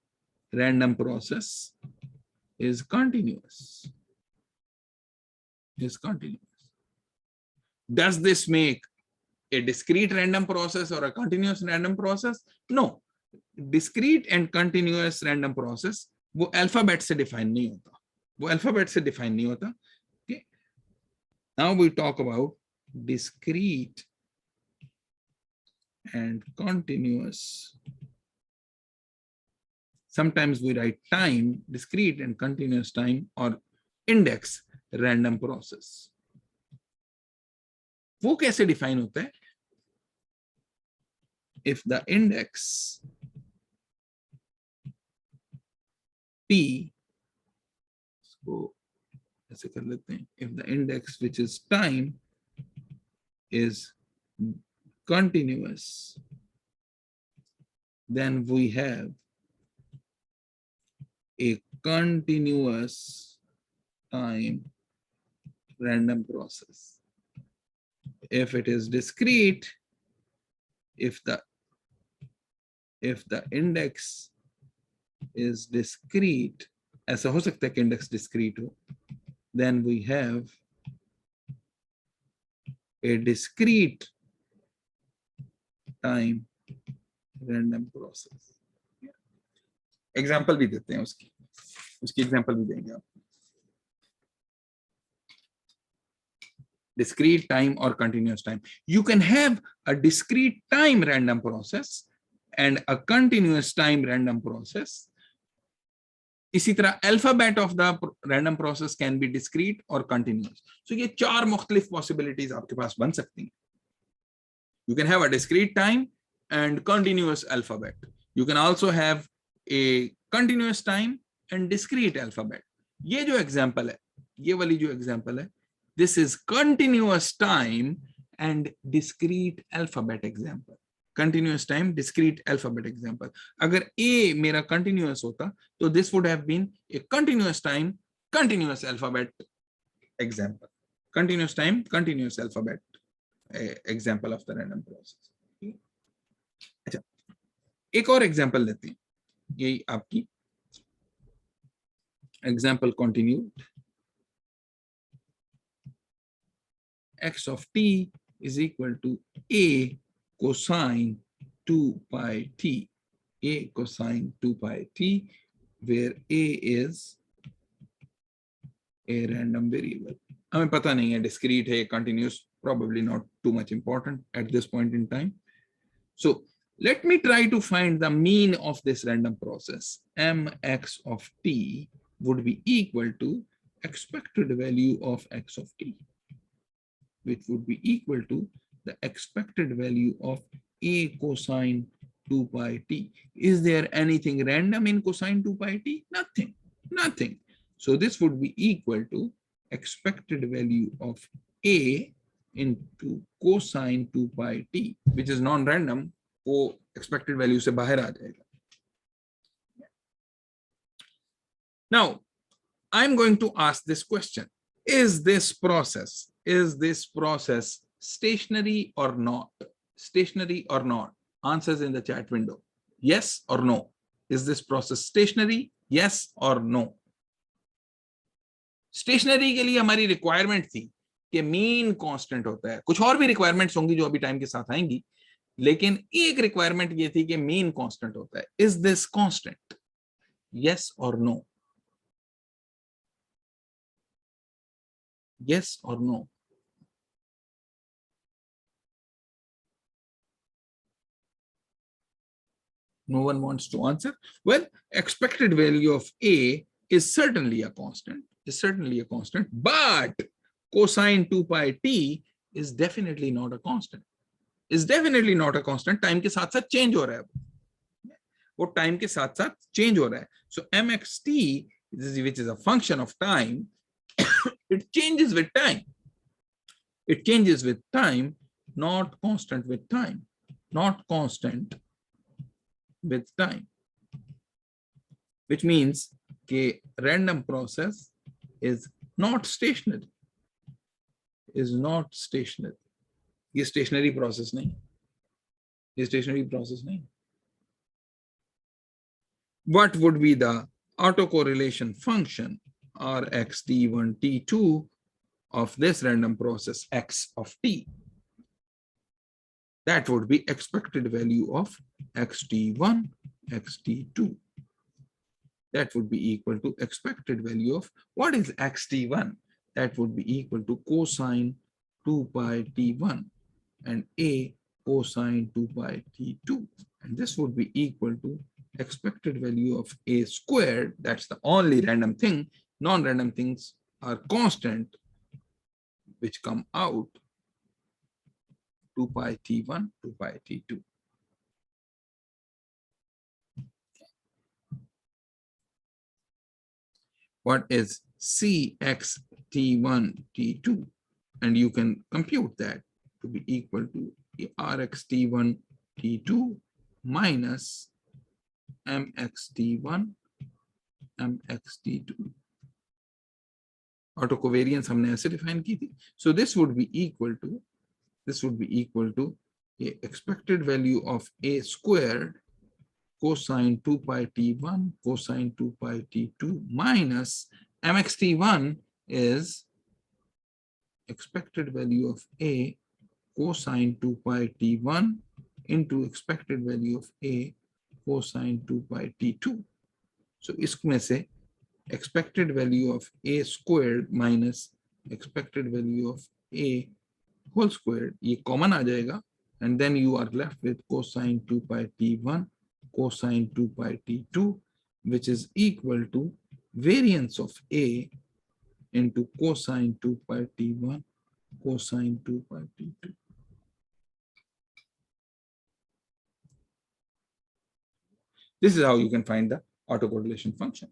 random process is continuous. Does this make a discrete random process or a continuous random process? No, discrete and continuous random process वो alphabet से define नहीं होता, okay. Now we talk about discrete and continuous. Sometimes we write time, discrete and continuous time, or index random process. वो कैसे define होता है? If the index t, so ऐसे कर लेते हैं, if the index which is time is continuous, then we have a continuous time random process. If it is discrete, if the index is discrete, ऐसा हो सकता है कि index discrete हो, then we have a discrete time random process. Example भी देते हैं, उसकी एग्जाम्पल भी देंगे आप. Discrete time or continuous time. You can have a discrete time random process and a continuous time random process. इसी तरह alphabet of the random process can be discrete or continuous. So ये 4 मुख्तलिफ possibilities आपके पास बन सकती हैं. You can have a discrete time and continuous alphabet. You can also have a continuous time and discrete alphabet. ये जो example है, ये वाली जो example है, this is continuous time and discrete alphabet example. Continuous time, discrete alphabet example. अगर A मेरा continuous होता, तो this would have been a continuous time, continuous alphabet example. Continuous time, continuous alphabet example of the random process. अच्छा, एक और example लेते हैं. यही आपकी example continued. X of t is equal to a cosine 2 pi t. A cosine 2 pi t, where a is a random variable. हमें पता नहीं है discrete है, continuous, probably not too much important at this point in time. So let me try to find the mean of this random process, mx of t, would be equal to expected value of x of t, which would be equal to the expected value of a cosine 2 pi t. Is there anything random in cosine 2 pi t? Nothing. So this would be equal to expected value of a into cosine 2 pi t, which is non-random. वो expected value से बाहर आ जाएगा. Now, I'm going to ask this question. Is this process stationary or not? Stationary or not? Answers in the chat window. Yes or no? Is this process stationary? Yes or no? Stationary के लिए हमारी requirement थी कि mean constant होता है. कुछ और भी requirements होंगी जो अभी time के साथ आएंगी, लेकिन एक requirement ये थी कि mean constant होता है. Is this constant? Yes or no? Yes or no? No one wants to answer. Well, expected value of A is certainly a constant, but cosine 2 pi t is definitely not a constant. Time के साथ साथ change हो रहा है. वो time के साथ साथ change हो रहा है. So mxt, which is a function of time, it changes with time. Not constant with time. Which means कि random process is not stationary. ये stationary process नहीं. What would be the autocorrelation function Rx t1 t2 of this random process x of t? That would be expected value of xt1, xt2. That would be equal to expected value of, what is xt1? That would be equal to cosine 2 pi t1 and a cosine 2 pi t2. And this would be equal to expected value of a squared. That's the only random thing. Non-random things are constant, which come out 2 pi t1, 2 pi t2. What is cx t1 t2? And you can compute that to be equal to rx t1 t2 minus mx t1 mx t2. Auto covariance हमने ऐसे define की थी. So this would be equal to a expected value of a squared cosine 2 pi t1 cosine 2 pi t2 minus mx t1 is expected value of a cosine 2 pi t1 into expected value of a cosine 2 pi t2. So इसमें से expected value of a squared minus expected value of a whole squared, ये common आ जाएगा, and then you are left with cosine 2 pi t1 cosine 2 pi t2, which is equal to variance of a into cosine 2 pi t1 cosine 2 pi t2. This is how you can find the autocorrelation function,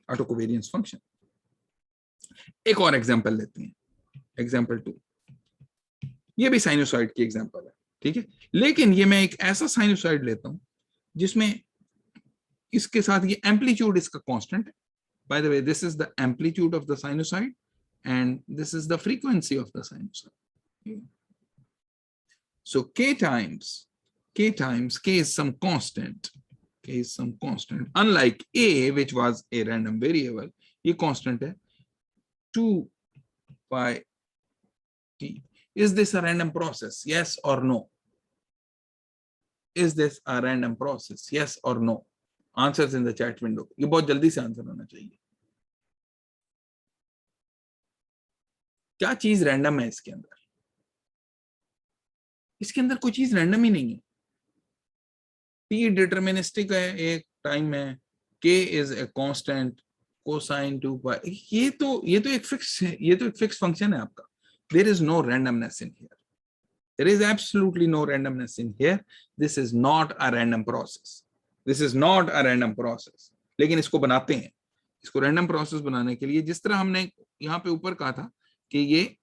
autocovariance function. एक और example लेते हैं, example 2. ये भी sinusoid की example है, ठीक है, लेकिन ये मैं एक ऐसा साइनोसॉइड लेता हूं जिसमें इसके साथ ये एम्पलीट्यूड इसका कांस्टेंट है. Bye the way, this is the amplitude of the sinusoid and this is the frequency of the sinusoid. So k times k is some constant. Unlike a, which was a random variable, ये constant है 2 pi t. Is this a random process? Yes or no? Is this a random process? Yes or no? Answers in the chat window. ये बहुत जल्दी से answer होना चाहिए. क्या चीज रैंडम है इसके अंदर? इसके अंदर कोई चीज रैंडम ही नहीं है. टी डिटरमिनिस्टिक है, एक टाइम है, k is a constant, cosine 2 pi, ये तो एक फिक्स फंक्शन है आपका. There is no randomness in here. There is absolutely no randomness in here. This is not a random process. This is not a random process. लेकिन इसको बनाते हैं. इसको रैंडम प्रोसेस बनाने के लिए जिस तरह हमने यहाँ पे ऊपर कहा था कि ये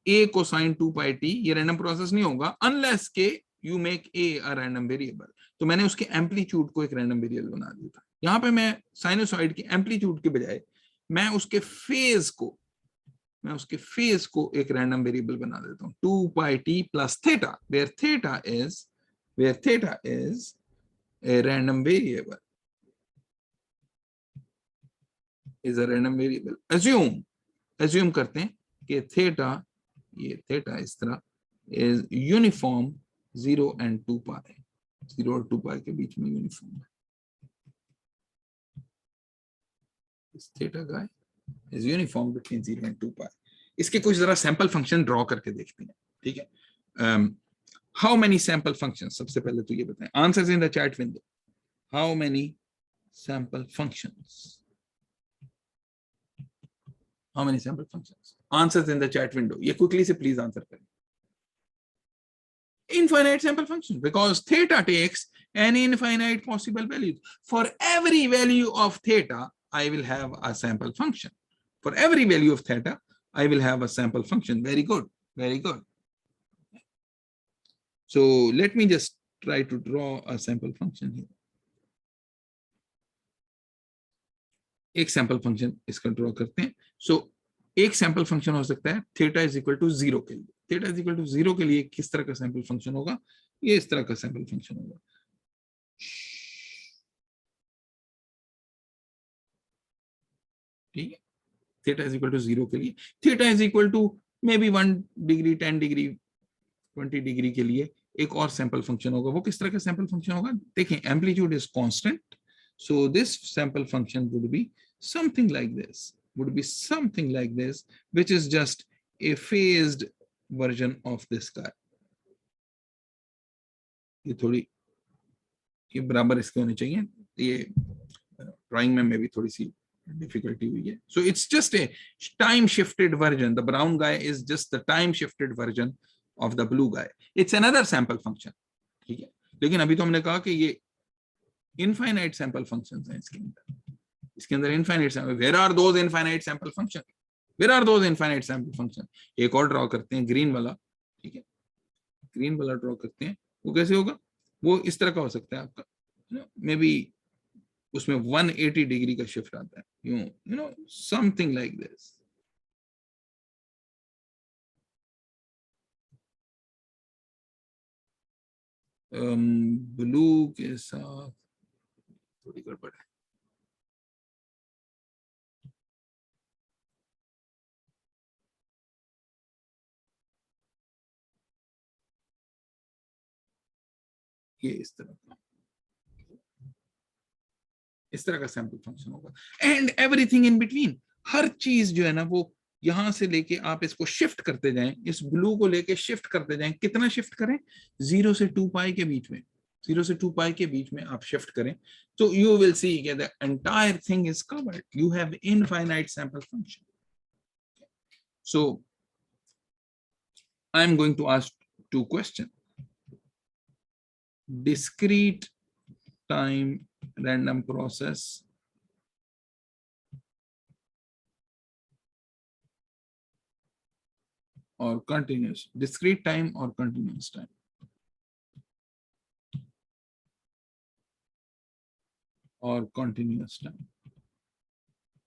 a कोसाइन 2 पाई t, ये रैंडम प्रोसेस नहीं होगा अनलेस के you make a a random variable. तो मैंने उसके एम्पलीट्यूड को एक रैंडम वेरिएबल बना दिया था. यहाँ पे मैं साइनोसॉइड के एम्पलीट्यूड के बजाय मैं उसके फेज को एक रैंडम वेरिएबल बना देता हूँ. 2 pi t plus theta, where theta is a random variable, is a random variable. assume करते हैं कि ये थीटा इस तरह is uniform 0 and 2 pi. 0 और 2 pi के बीच में यूनिफॉर्म है. इस थीटा का is uniform between 0 and 2 pi. इसके कुछ जरा सैंपल फंक्शन ड्रॉ करके देखते हैं. ठीक है. हाउ मेनी सैंपल फंक्शन, सबसे पहले तो ये बताएं. Answers in the chat window. How many sample functions? How many sample functions? Answers in the chat window. ये quickly से please answer करें. Infinite sample function, because theta takes an infinite possible value. For every value of theta, I will have a sample function. For every value of theta, I will have a sample function. Very good, very good. So let me just try to draw a sample function here. एक sample function इसका draw करते हैं. सो एक sample function हो सकता है theta is equal to 0 के लिए. थीटा इज इक्वल टू 0 के लिए किस तरह का सैंपल फंक्शन होगा? ये इस तरह का सैंपल फंक्शन होगा. ठीक है. थीटा इज इक्वल टू 0 के लिए, theta is equal to may be 1 degree, 10 degree, 20 degree के लिए एक और सैंपल फंक्शन होगा. वो किस तरह का सैंपल फंक्शन होगा? देखें, amplitude is constant. So this sample function would be something like this, which is just a phased version of this guy. ये बराबर इसके होने चाहिए. ये ड्राइंग में भी थोड़ी सी डिफिकल्टी हुई है. So it's just a time shifted version. The brown guy is just the time shifted version of the blue guy. It's another sample function. ठीक है. लेकिन अभी तो हमने कहा कि ये infinite sample functions हैं इसके अंदर infinite sample. Where are those infinite sample functions? एक और ड्रॉ करते हैं, ग्रीन वाला. ठीक है, ग्रीन वाला ड्रॉ करते हैं. वो कैसे होगा? वो इस तरह का हो सकता है आपका, मे बी उसमें 180 डिग्री का शिफ्ट आता है. You know something like this. Blue के साथ थोड़ी गड़बड़ है. ये इस तरह का सैंपल फंक्शन होगा. एंड एवरीथिंग इन बिटवीन, हर चीज जो है ना वो यहां से लेके आप इसको शिफ्ट करते जाएं. इस ब्लू को लेके शिफ्ट करते जाएं. कितना शिफ्ट करें? 0 से 2 पाई के बीच में. 0 से 2 पाई के बीच में आप शिफ्ट करें तो you will see that the entire thing is covered. You have infinite sample function. So I am going to ask 2 questions. Discrete time random process or continuous, discrete time or continuous time? और continuous time.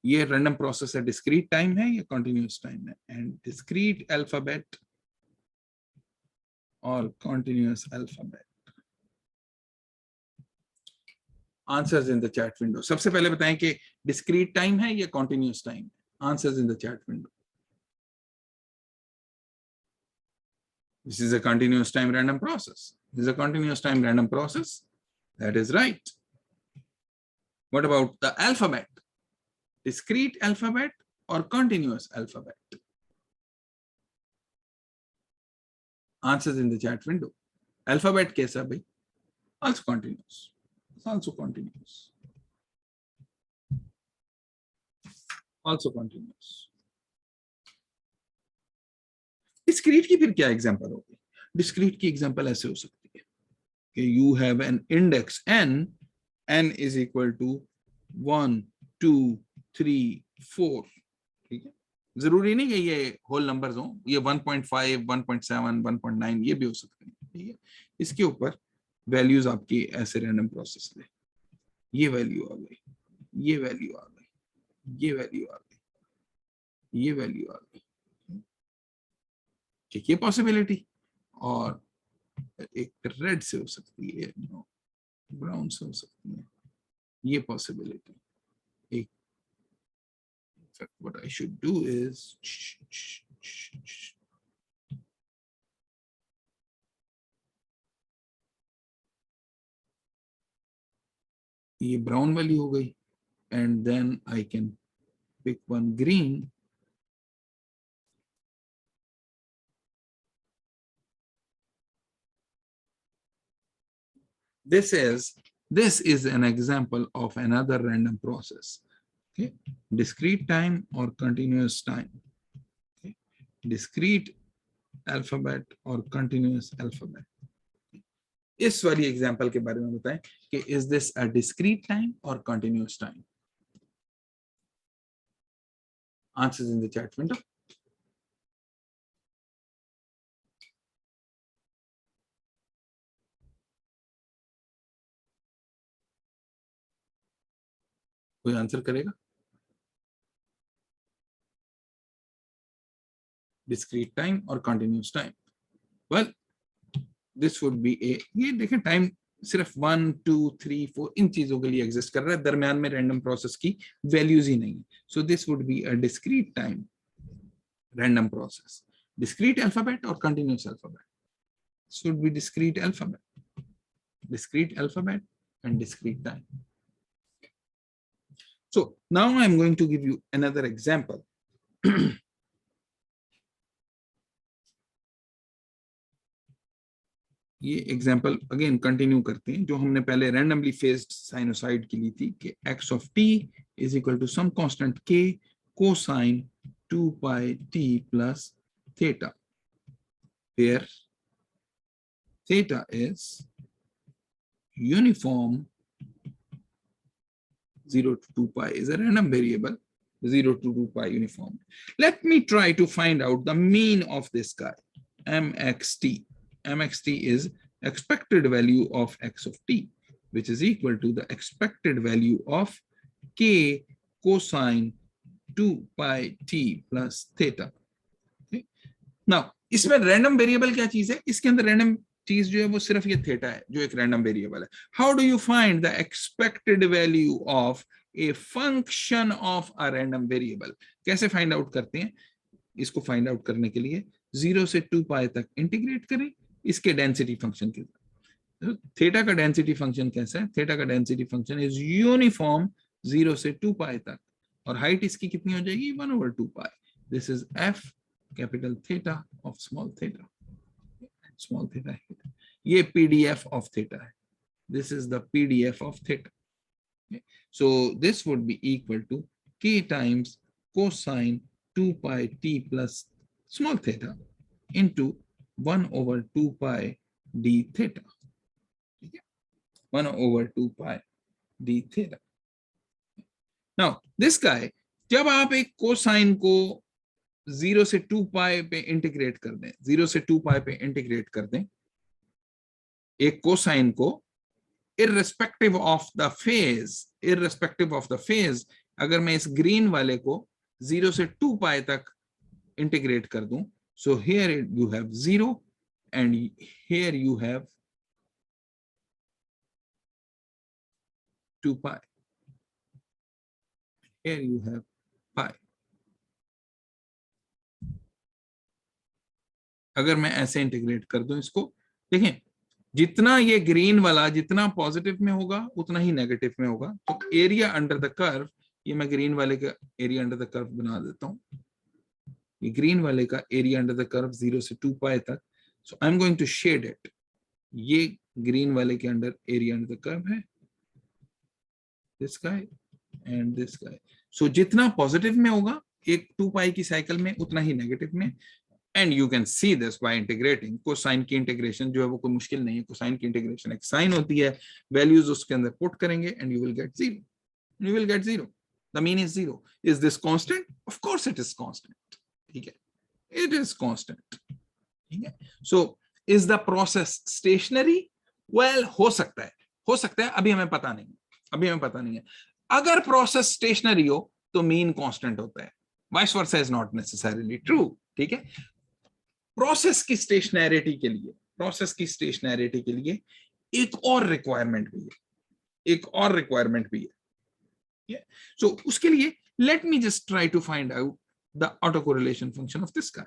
ये random process है, discrete time है या continuous time है? And discrete alphabet और continuous alphabet. Answers in the chat window. सबसे पहले बताएं कि discrete time है या continuous time है? Answers in the chat window. This is a continuous time random process. This is a continuous time random process. That is right. What about the alphabet? Discrete alphabet or continuous alphabet? Answers in the chat window. Alphabet कैसा भाई? Also continuous. It's also continuous. also continuous. Discrete की फिर क्या example होगी? Discrete की example ऐसे हो सकती है कि you have an index n is equal to 1 2 3 4, ठीक है? जरूरी नहीं कि ये होल नंबर्स हो, ये 1.5 1.7 1.9 ये भी हो सकते हैं, ठीक है? इसके ऊपर वैल्यूज आपकी ऐसे रैंडम प्रोसेस ले, ये वैल्यू आ गई, ये वैल्यू आ गई, ये वैल्यू आ गई, ये वैल्यू आ गई, ठीक है? पॉसिबिलिटी। और एक रेड से हो सकती है, ब्राउन से हो सकती है, ये पॉसिबिलिटी। एक what I should do is ये ब्राउन वाली हो गई, and then I can pick one green. This is an example of another random process. Okay, discrete time or continuous time. Okay, discrete alphabet or continuous alphabet. इस वाली example के बारे में बताएं कि is this a discrete time or continuous time? Answers in the chat window. कोई answer करेगा? Discrete time or continuous time? Well, this would be a, ये देखें टाइम सिर्फ 1 2 3 4 इन चीजों के लिए एग्जिस्ट कर रहा है, दरमियान में रैंडम प्रोसेस की वैल्यूज ही नहीं है. सो this would be a discrete time random process. Discrete alphabet or continuous alphabet? This would be discrete alphabet. Discrete alphabet and discrete time. So now I'm going to give you another example. ये example again continue करते हैं जो हमने पहले randomly phased sinusoid की ली थी कि x of t is equal to some constant k cosine 2 pi t plus theta, where theta is uniform 0 to 2 pi is a random variable, 0 to 2 pi uniform. Let me try to find out the mean of this guy, mxt. Mxt is expected value of x of t, which is equal to the expected value of k cosine 2 pi t plus theta. Okay? Now, इसमें random variable क्या चीज है? इसके अंदर random चीज जो है वो सिर्फ ये थीटा है जो एक रैंडम वेरिएबल है. How do you find the expected value of a function of a random variable? कैसे फाइंड आउट करते हैं? इसको फाइंड आउट करने के लिए 0 से 2 पाई तक इंटीग्रेट करें इसके डेंसिटी फंक्शन के साथ. थीटा का डेंसिटी फंक्शन कैसा है? थीटा का डेंसिटी फंक्शन इज यूनिफॉर्म 0 से 2 पाई तक, और हाइट इसकी कितनी हो जाएगी? 1/2 pi. This is F capital theta of small theta. Small theta है, ये पीडीएफ ऑफ थीटा है. This is the PDF of theta. So this would be equal to k times cosine 2 pi t plus small theta into 1/2 pi d theta. ठीक है, 1/2 pi d theta. Now this guy, जब आप एक cosine को 0 से 2 पाई पे integrate कर दें, 0 से 2 पाई पे इंटीग्रेट कर दें एक कोसाइन को, irrespective of the phase, अगर मैं इस ग्रीन वाले को 0 से 2 पाई तक इंटीग्रेट कर दूं, so here you have 0 and here you have 2 pi. Here you have pi. अगर मैं ऐसे इंटीग्रेट कर दूं इसको, देखें जितना ये ग्रीन वाला जितना पॉजिटिव में होगा उतना ही नेगेटिव में होगा. तो एरिया अंडर द कर्व, ये मैं ग्रीन वाले का एरिया अंडर द कर्व बना देता हूं. ये ग्रीन वाले का एरिया अंडर द कर्व 0 से 2 पाई तक. So I am going to shade it. ये ग्रीन वाले के under area under the curve है, this guy, and this guy. So जितना पॉजिटिव में होगा एक 2 पाई की साइकिल में, उतना ही नेगेटिव में। And you can see this by integrating. Cosine की इंटीग्रेशन जो है वो कोई मुश्किल नहीं है। कोसाइन की इंटीग्रेशन एक साइन होती है, वैल्यूज उसके अंदर पुट करेंगे and you will get zero, you will get zero. The mean is zero. Is this constant? Of course it is constant. ठीक है, it is constant. ठीक है. So is the process stationary? Well, हो सकता है, अभी हमें पता नहीं है। अगर प्रोसेस स्टेशनरी हो तो मीन कांस्टेंट होता है, vice versa is not necessarily true. ठीक है, प्रोसेस की स्टेशनैरिटी के लिए एक और रिक्वायरमेंट भी है, so उसके लिए let me just try to find out the autocorrelation function of this guy.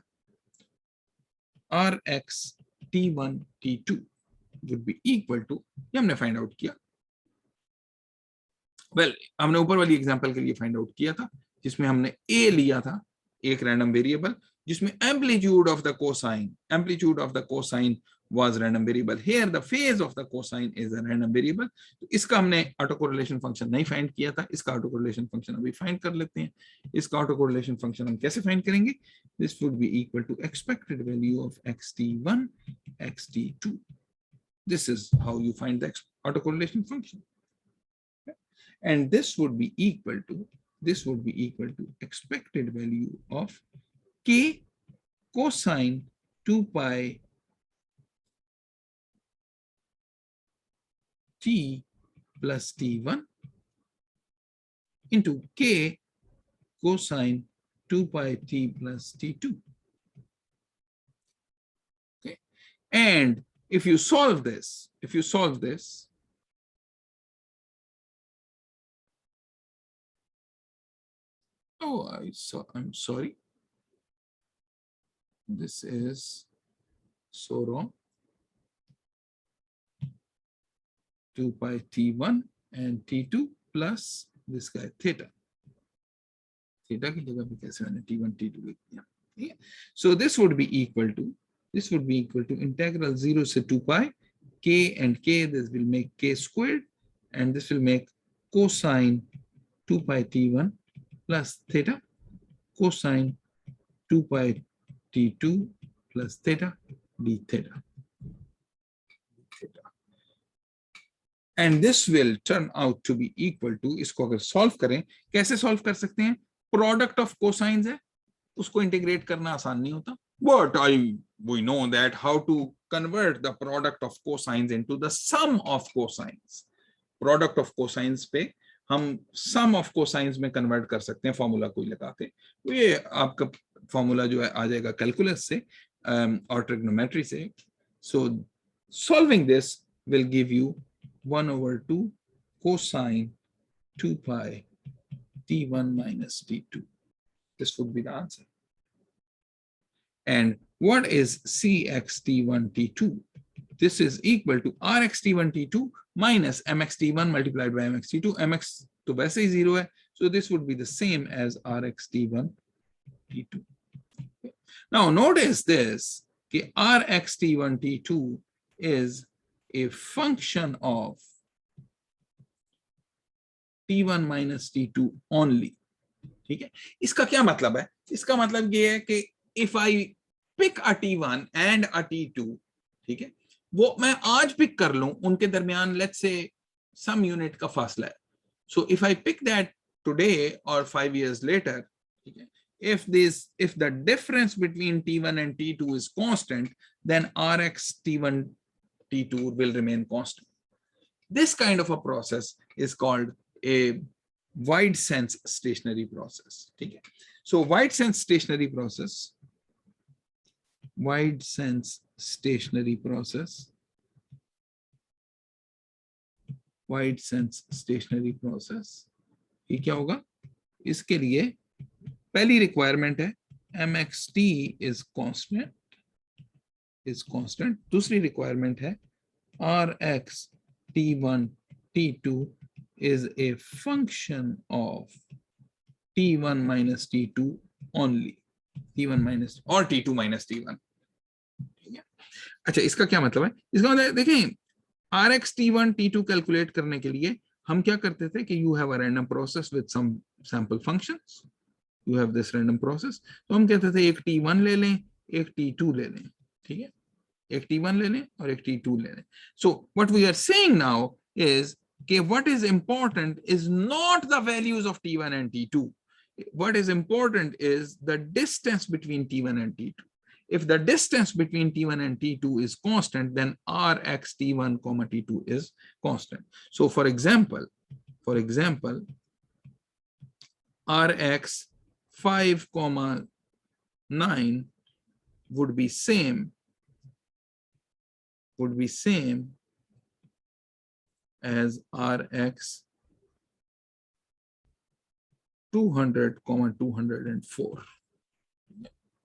Rx t1 t2 would be equal to, ये हमने फाइंड आउट किया, हमने ऊपर वाली एग्जांपल के लिए फाइंड आउट किया था जिसमें हमने a लिया था, एक रैंडम वेरिएबल जिसमें amplitude of the cosine was random variable. Here the phase of the cosine is a random variable. तो इसका हमने autocorrelation function नहीं फाइंड किया था, इसका autocorrelation function अभी फाइंड कर लेते हैं। इसका autocorrelation function हम कैसे फाइंड करेंगे? This would be equal to expected value of xt1 xt2. This is how you find the autocorrelation function. And this would be equal to expected value of k cosine 2 pi t plus t1 into k cosine 2 pi t plus t2. Okay, and if you solve this, I'm sorry, this is so wrong. 2 pi t1 and t2 plus this guy theta की जगह पे कैसे मैंने t1 t2 लिख दिया। So this would be equal to integral 0 से 2 pi k and k, this will make k squared and this will make cosine 2 pi t1 plus theta cosine 2 pi t2 plus theta d theta. And this will turn out to be equal to, इसको अगर solve करें, कैसे solve कर सकते हैं? Product of cosines है, उसको integrate करना आसान नहीं होता, but we know that how to convert the product of cosines into the sum of cosines. Product of cosines पे हम सम ऑफ कोसाइंस में कन्वर्ट कर सकते हैं फॉर्मूला कोई लगा के। तो ये आपका फॉर्मूला जो है आ जाएगा कैलकुलस से और ट्रिग्नोमेट्री से। सो solving this will give you 1/2 cosine 2 pi t1 minus t2. This would be the answer. And what is cx t1 t2? This is equal to rx t1 t2 minus mx t1 multiplied by mx t2. mx to वैसे ही 0 है, so this would be the same as rx t1 t2. Now notice this कि rx t1 t2 is a function of t1 minus t2 only. ठीक है, इसका क्या मतलब है? इसका मतलब ये है कि if I pick a t1 and a t2, ठीक है, वो मैं आज पिक कर लूं, उनके दरमियान let's say some unit का फासला है. So if I pick that today or 5 years later, ठीक है, if the difference between t1 and t2 is constant, then rx t1 t2 will remain constant. This kind of a process is called a wide sense stationary process. ठीक है, so wide sense stationary process ये क्या होगा? इसके लिए पहली requirement है mxt is constant, दूसरी रिक्वायरमेंट है rx t1 t2 is a function of t1 minus t2 only, t1 minus or t2 minus t1. ठीक है, अच्छा इसका क्या मतलब है? इसका मतलब देखें rx t1 t2 कैलकुलेट करने के लिए हम क्या करते थे कि you have a random process with some sample functions, you have this random process, तो हम कहते थे एक t1 ले लें, एक t2 ले लें, ठीक है, एक t1 ले लें और एक t2 ले लें. So what we are saying now is कि what is important is not the values of t1 and t2. What is important is the distance between t1 and t2. If the distance between t1 and t2 is constant, then rx t1 comma t2 is constant. So for example, rx 5 comma 9 would be same as rx 200 comma 204.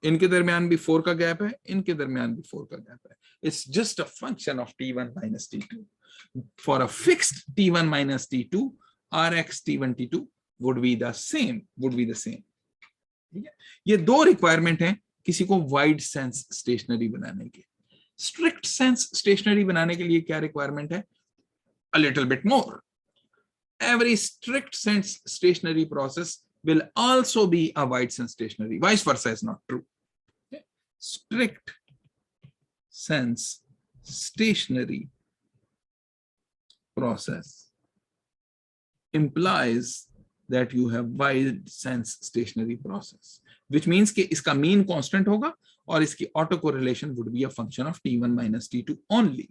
इनके दरमियान भी 4 का gap है, इनके दरमियान भी 4 का gap है. It's just a function of t1 minus t2. For a fixed t1 minus t2, rx t1 t2 would be the same. ठीक है, ये दो रिक्वायरमेंट हैं किसी को वाइड सेंस स्टेशनरी बनाने के. स्ट्रिक्ट सेंस स्टेशनरी बनाने के लिए क्या रिक्वायरमेंट है? A little bit more. Every strict sense stationary process will also be a wide sense stationary. Vice versa is not true. Okay. Strict sense stationary process implies that you have wide sense stationary process, which means कि इसका mean constant होगा और इसकी autocorrelation would be a function of t1 minus t2 only.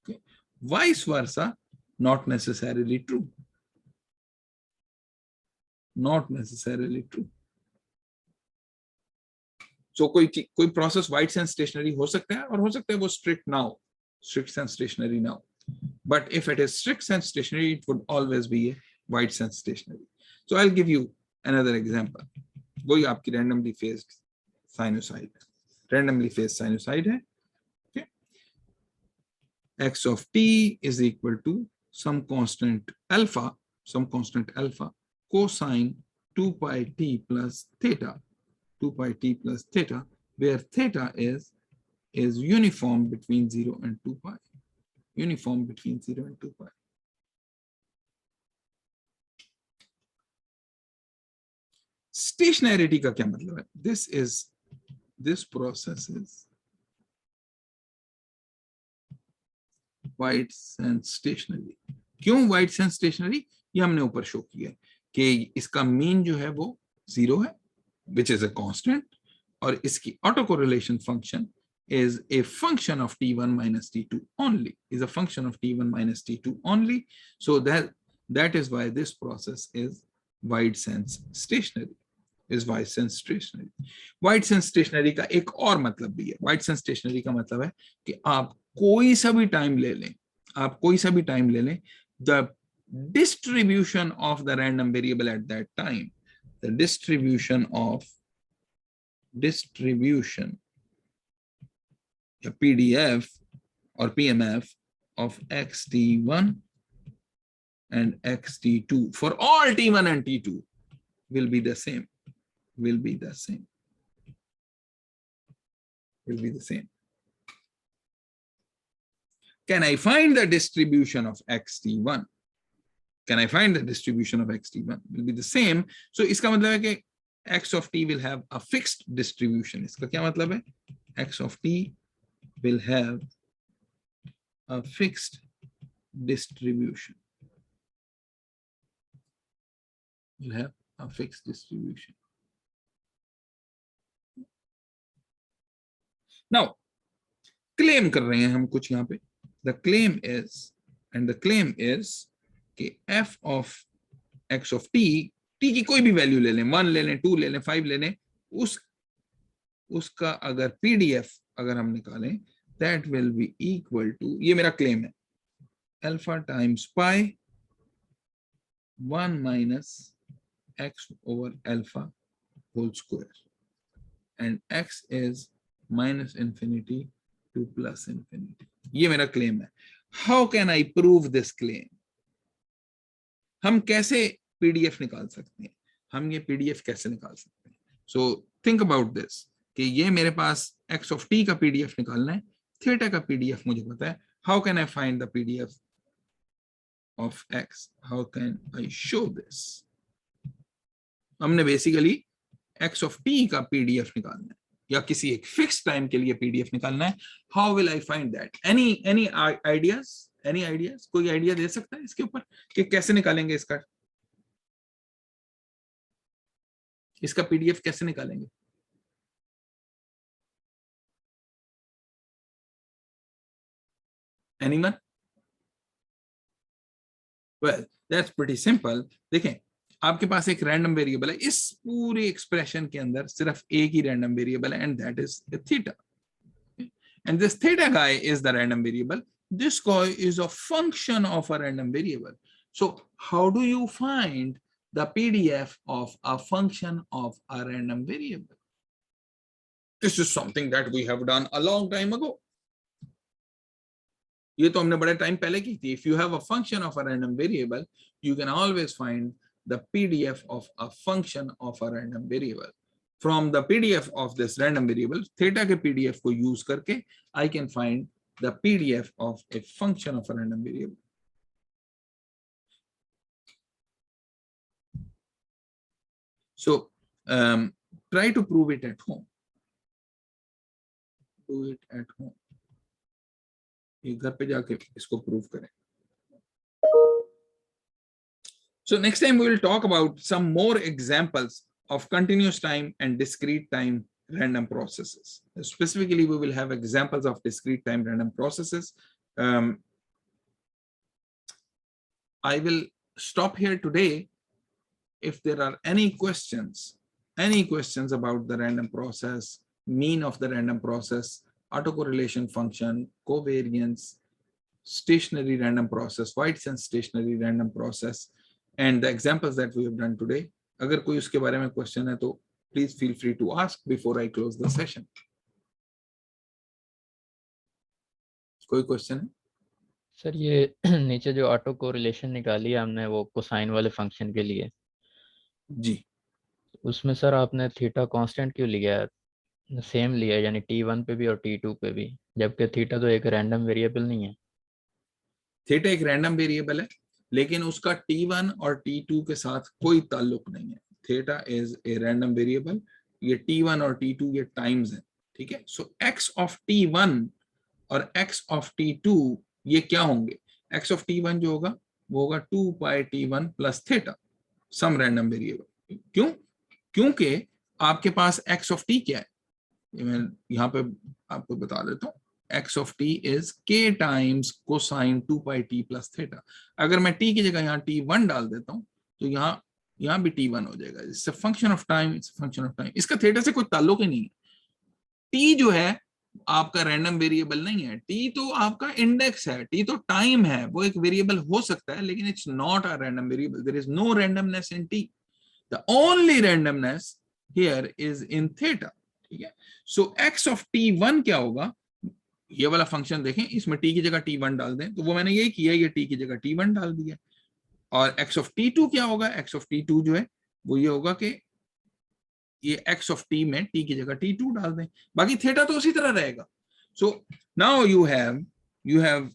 Okay. Vice versa, not necessarily true. Not necessarily true. So कोई process wide sense stationary हो सकता है और हो सकता है वो strict sense stationary now. But if it is strict sense stationary, it would always be a wide sense stationary. So I'll give you another example. वही आपकी randomly phased sinusoid है. Okay. X of t is equal to some constant alpha cosine 2 pi t plus theta, where theta is uniform between 0 and 2 pi. Stationarity का क्या मतलब है? This process is wide sense stationary. क्यों wide sense stationary? ये हमने ऊपर show किया कि इसका मीन जो है वो 0 है, which is a constant, और इसकी autocorrelation function is a function of t1 minus t2 only. So that is why this process is wide sense stationary. Wide sense stationary का एक और मतलब भी है. Wide sense stationary का मतलब है कि आप कोई सा भी टाइम ले लें, the distribution of the random variable at that time, the distribution a PDF or PMF of xt1 and xt2 for all t1 and t2 will be the same. Can I find the distribution of xt1? Will be the same. So इसका मतलब है कि x of t will have a fixed distribution. इसका क्या मतलब है? X of t will have a fixed distribution. Now, claim कर रहे हैं हम कुछ यहाँ पे. The claim is कि f of x of t की कोई भी वैल्यू ले लें, 1 ले लें, 2 ले लें, 5 ले लें, उसका अगर PDF अगर हम निकालें, that will be equal to, ये मेरा क्लेम है, alpha times pi 1 minus x over alpha whole square, and x is minus infinity to plus infinity. ये मेरा क्लेम है. How can I prove this claim? हम कैसे PDF निकाल सकते हैं? हम ये PDF कैसे निकाल सकते हैं? So think about this कि ये मेरे पास x of t का PDF निकालना है, थीटा का PDF मुझे पता है. How can I find the PDF of x. How can I show this? हमने बेसिकली x of t का पीडीएफ निकालना है या किसी एक फिक्स टाइम के लिए पीडीएफ निकालना है. How will I find that? Any ideas? Any ideas? कोई आइडिया दे सकता है इसके ऊपर कि कैसे निकालेंगे इसका पीडीएफ कैसे निकालेंगे? Anyone? Well that's pretty simple. देखें, आपके पास एक रैंडम वेरिएबल है. इस पूरी एक्सप्रेशन के अंदर सिर्फ एक ही रैंडम वेरिएबल है, and that is theta. And this theta guy is the random variable. This guy is a function of a random variable. So how do you find the PDF of a function of a random variable? This is something that we have done a long time ago. ये तो हमने बड़े time पहले की थी. If you have a function of a random variable, you can always find the PDF of a function of a random variable. From the PDF of this random variable, theta के PDF को use करके, I can find the PDF of a function of a random variable. So try to prove it at home. Do it at home. एक घर पे जाके इसको prove करें. So next time we will talk about some more examples of continuous time and discrete time random processes. Specifically, we will have examples of discrete time random processes. I will stop here today. If there are any questions about the random process, mean of the random process, autocorrelation function, covariance, stationary random process, Whiteson stationary random process, and the examples that we have done today. अगर कोई उसके बारे में question है तो please feel free to ask before I close the session. कोई question है? Sir ये नीचे जो ऑटो कोरिलेशन निकाली है हमने वो कोसाइन वाले फंक्शन के लिए जी, उसमें सर आपने थीटा कांस्टेंट क्यों लिया है? सेम लिया है यानी t1 पे भी और t2 पे भी, जबकि थीटा तो एक रैंडम वेरिएबल नहीं है. थीटा एक रैंडम वेरिएबल है लेकिन उसका t1 और t2 के साथ कोई ताल्लुक नहीं है. Theta is a random variable. ये t1 और t2 ये टाइम्स हैं. ठीक है. सो x ऑफ t1 और x ऑफ t2 ये क्या होंगे? x ऑफ t1 जो होगा वो होगा 2 pi t1 plus theta, some random variable. क्यों? क्योंकि आपके पास x ऑफ t क्या है? मैं यहाँ पे आपको बता देता हूँ. x of t is k times cosine 2 pi t plus theta. अगर मैं t की जगह यहाँ t1 डाल देता हूँ तो यहाँ भी t1 हो जाएगा. It's a function of time. It's a function of time. इसका थीटा से कोई ताल्लुक ही नहीं है. t जो है आपका रैंडम वेरिएबल नहीं है. t तो आपका इंडेक्स है. t तो टाइम है. वो एक वेरिएबल हो सकता है लेकिन it's not a random variable. There is no randomness in t. The only randomness here is in theta. ठीक है. सो x ऑफ t1 क्या होगा? ये वाला फंक्शन देखें, इसमें t की जगह t1 डाल दें तो वो मैंने यही किया. ये t की जगह t1 डाल दिया. और x ऑफ t2 क्या होगा? x ऑफ t2 जो है वो ये होगा कि ये x ऑफ t में t की जगह t2 डाल दें. बाकी थीटा तो उसी तरह रहेगा. So now you have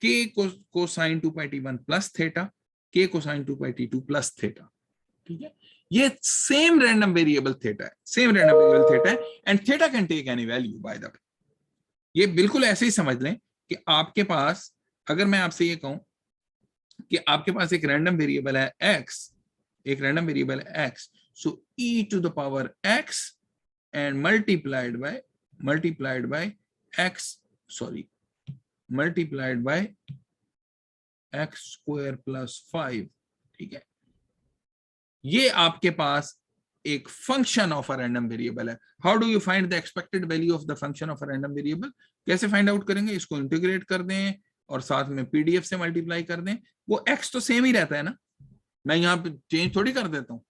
k cosine 2 pi t1 plus theta, k cosine 2 pi t2 plus theta. ठीक है. ये सेम रैंडम वेरिएबल थीटा है. सेम रैंडम वेरिएबल थीटा है. And theta can take any value by the way. ये बिल्कुल ऐसे ही समझ लें कि आपके पास, अगर मैं आपसे ये कहूं कि आपके पास एक रैंडम वेरिएबल है x, एक रैंडम वेरिएबल है x, so e to the power x and multiplied by x, sorry, multiplied by x square plus 5. ठीक है. ये आपके पास एक function of a random variable है. How do you find the expected value of the function of a random variable? कैसे find out करेंगे? इसको इंटीग्रेट कर दें और साथ में पीडीएफ से मल्टीप्लाई कर दें. वो x तो सेम ही रहता है ना. मैं यहाँ पे चेंज थोड़ी कर देता हूँ.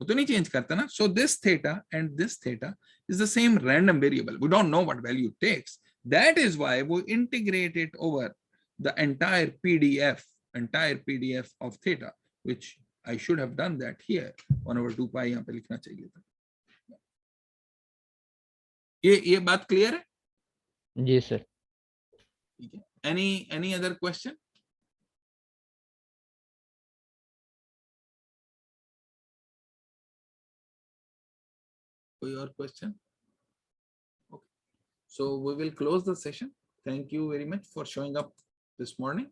वो तो नहीं चेंज करता ना. So this theta and this theta is the same random variable. We don't know what value it takes. That is why we integrate it over the entire PDF of theta, which I should have done that here. 1/2 pi यहाँ पे लिखना चाहिए था. ये बात clear है? जी sir. ठीक है. Any other question? कोई और question? Okay. So we will close the session. Thank you very much for showing up this morning.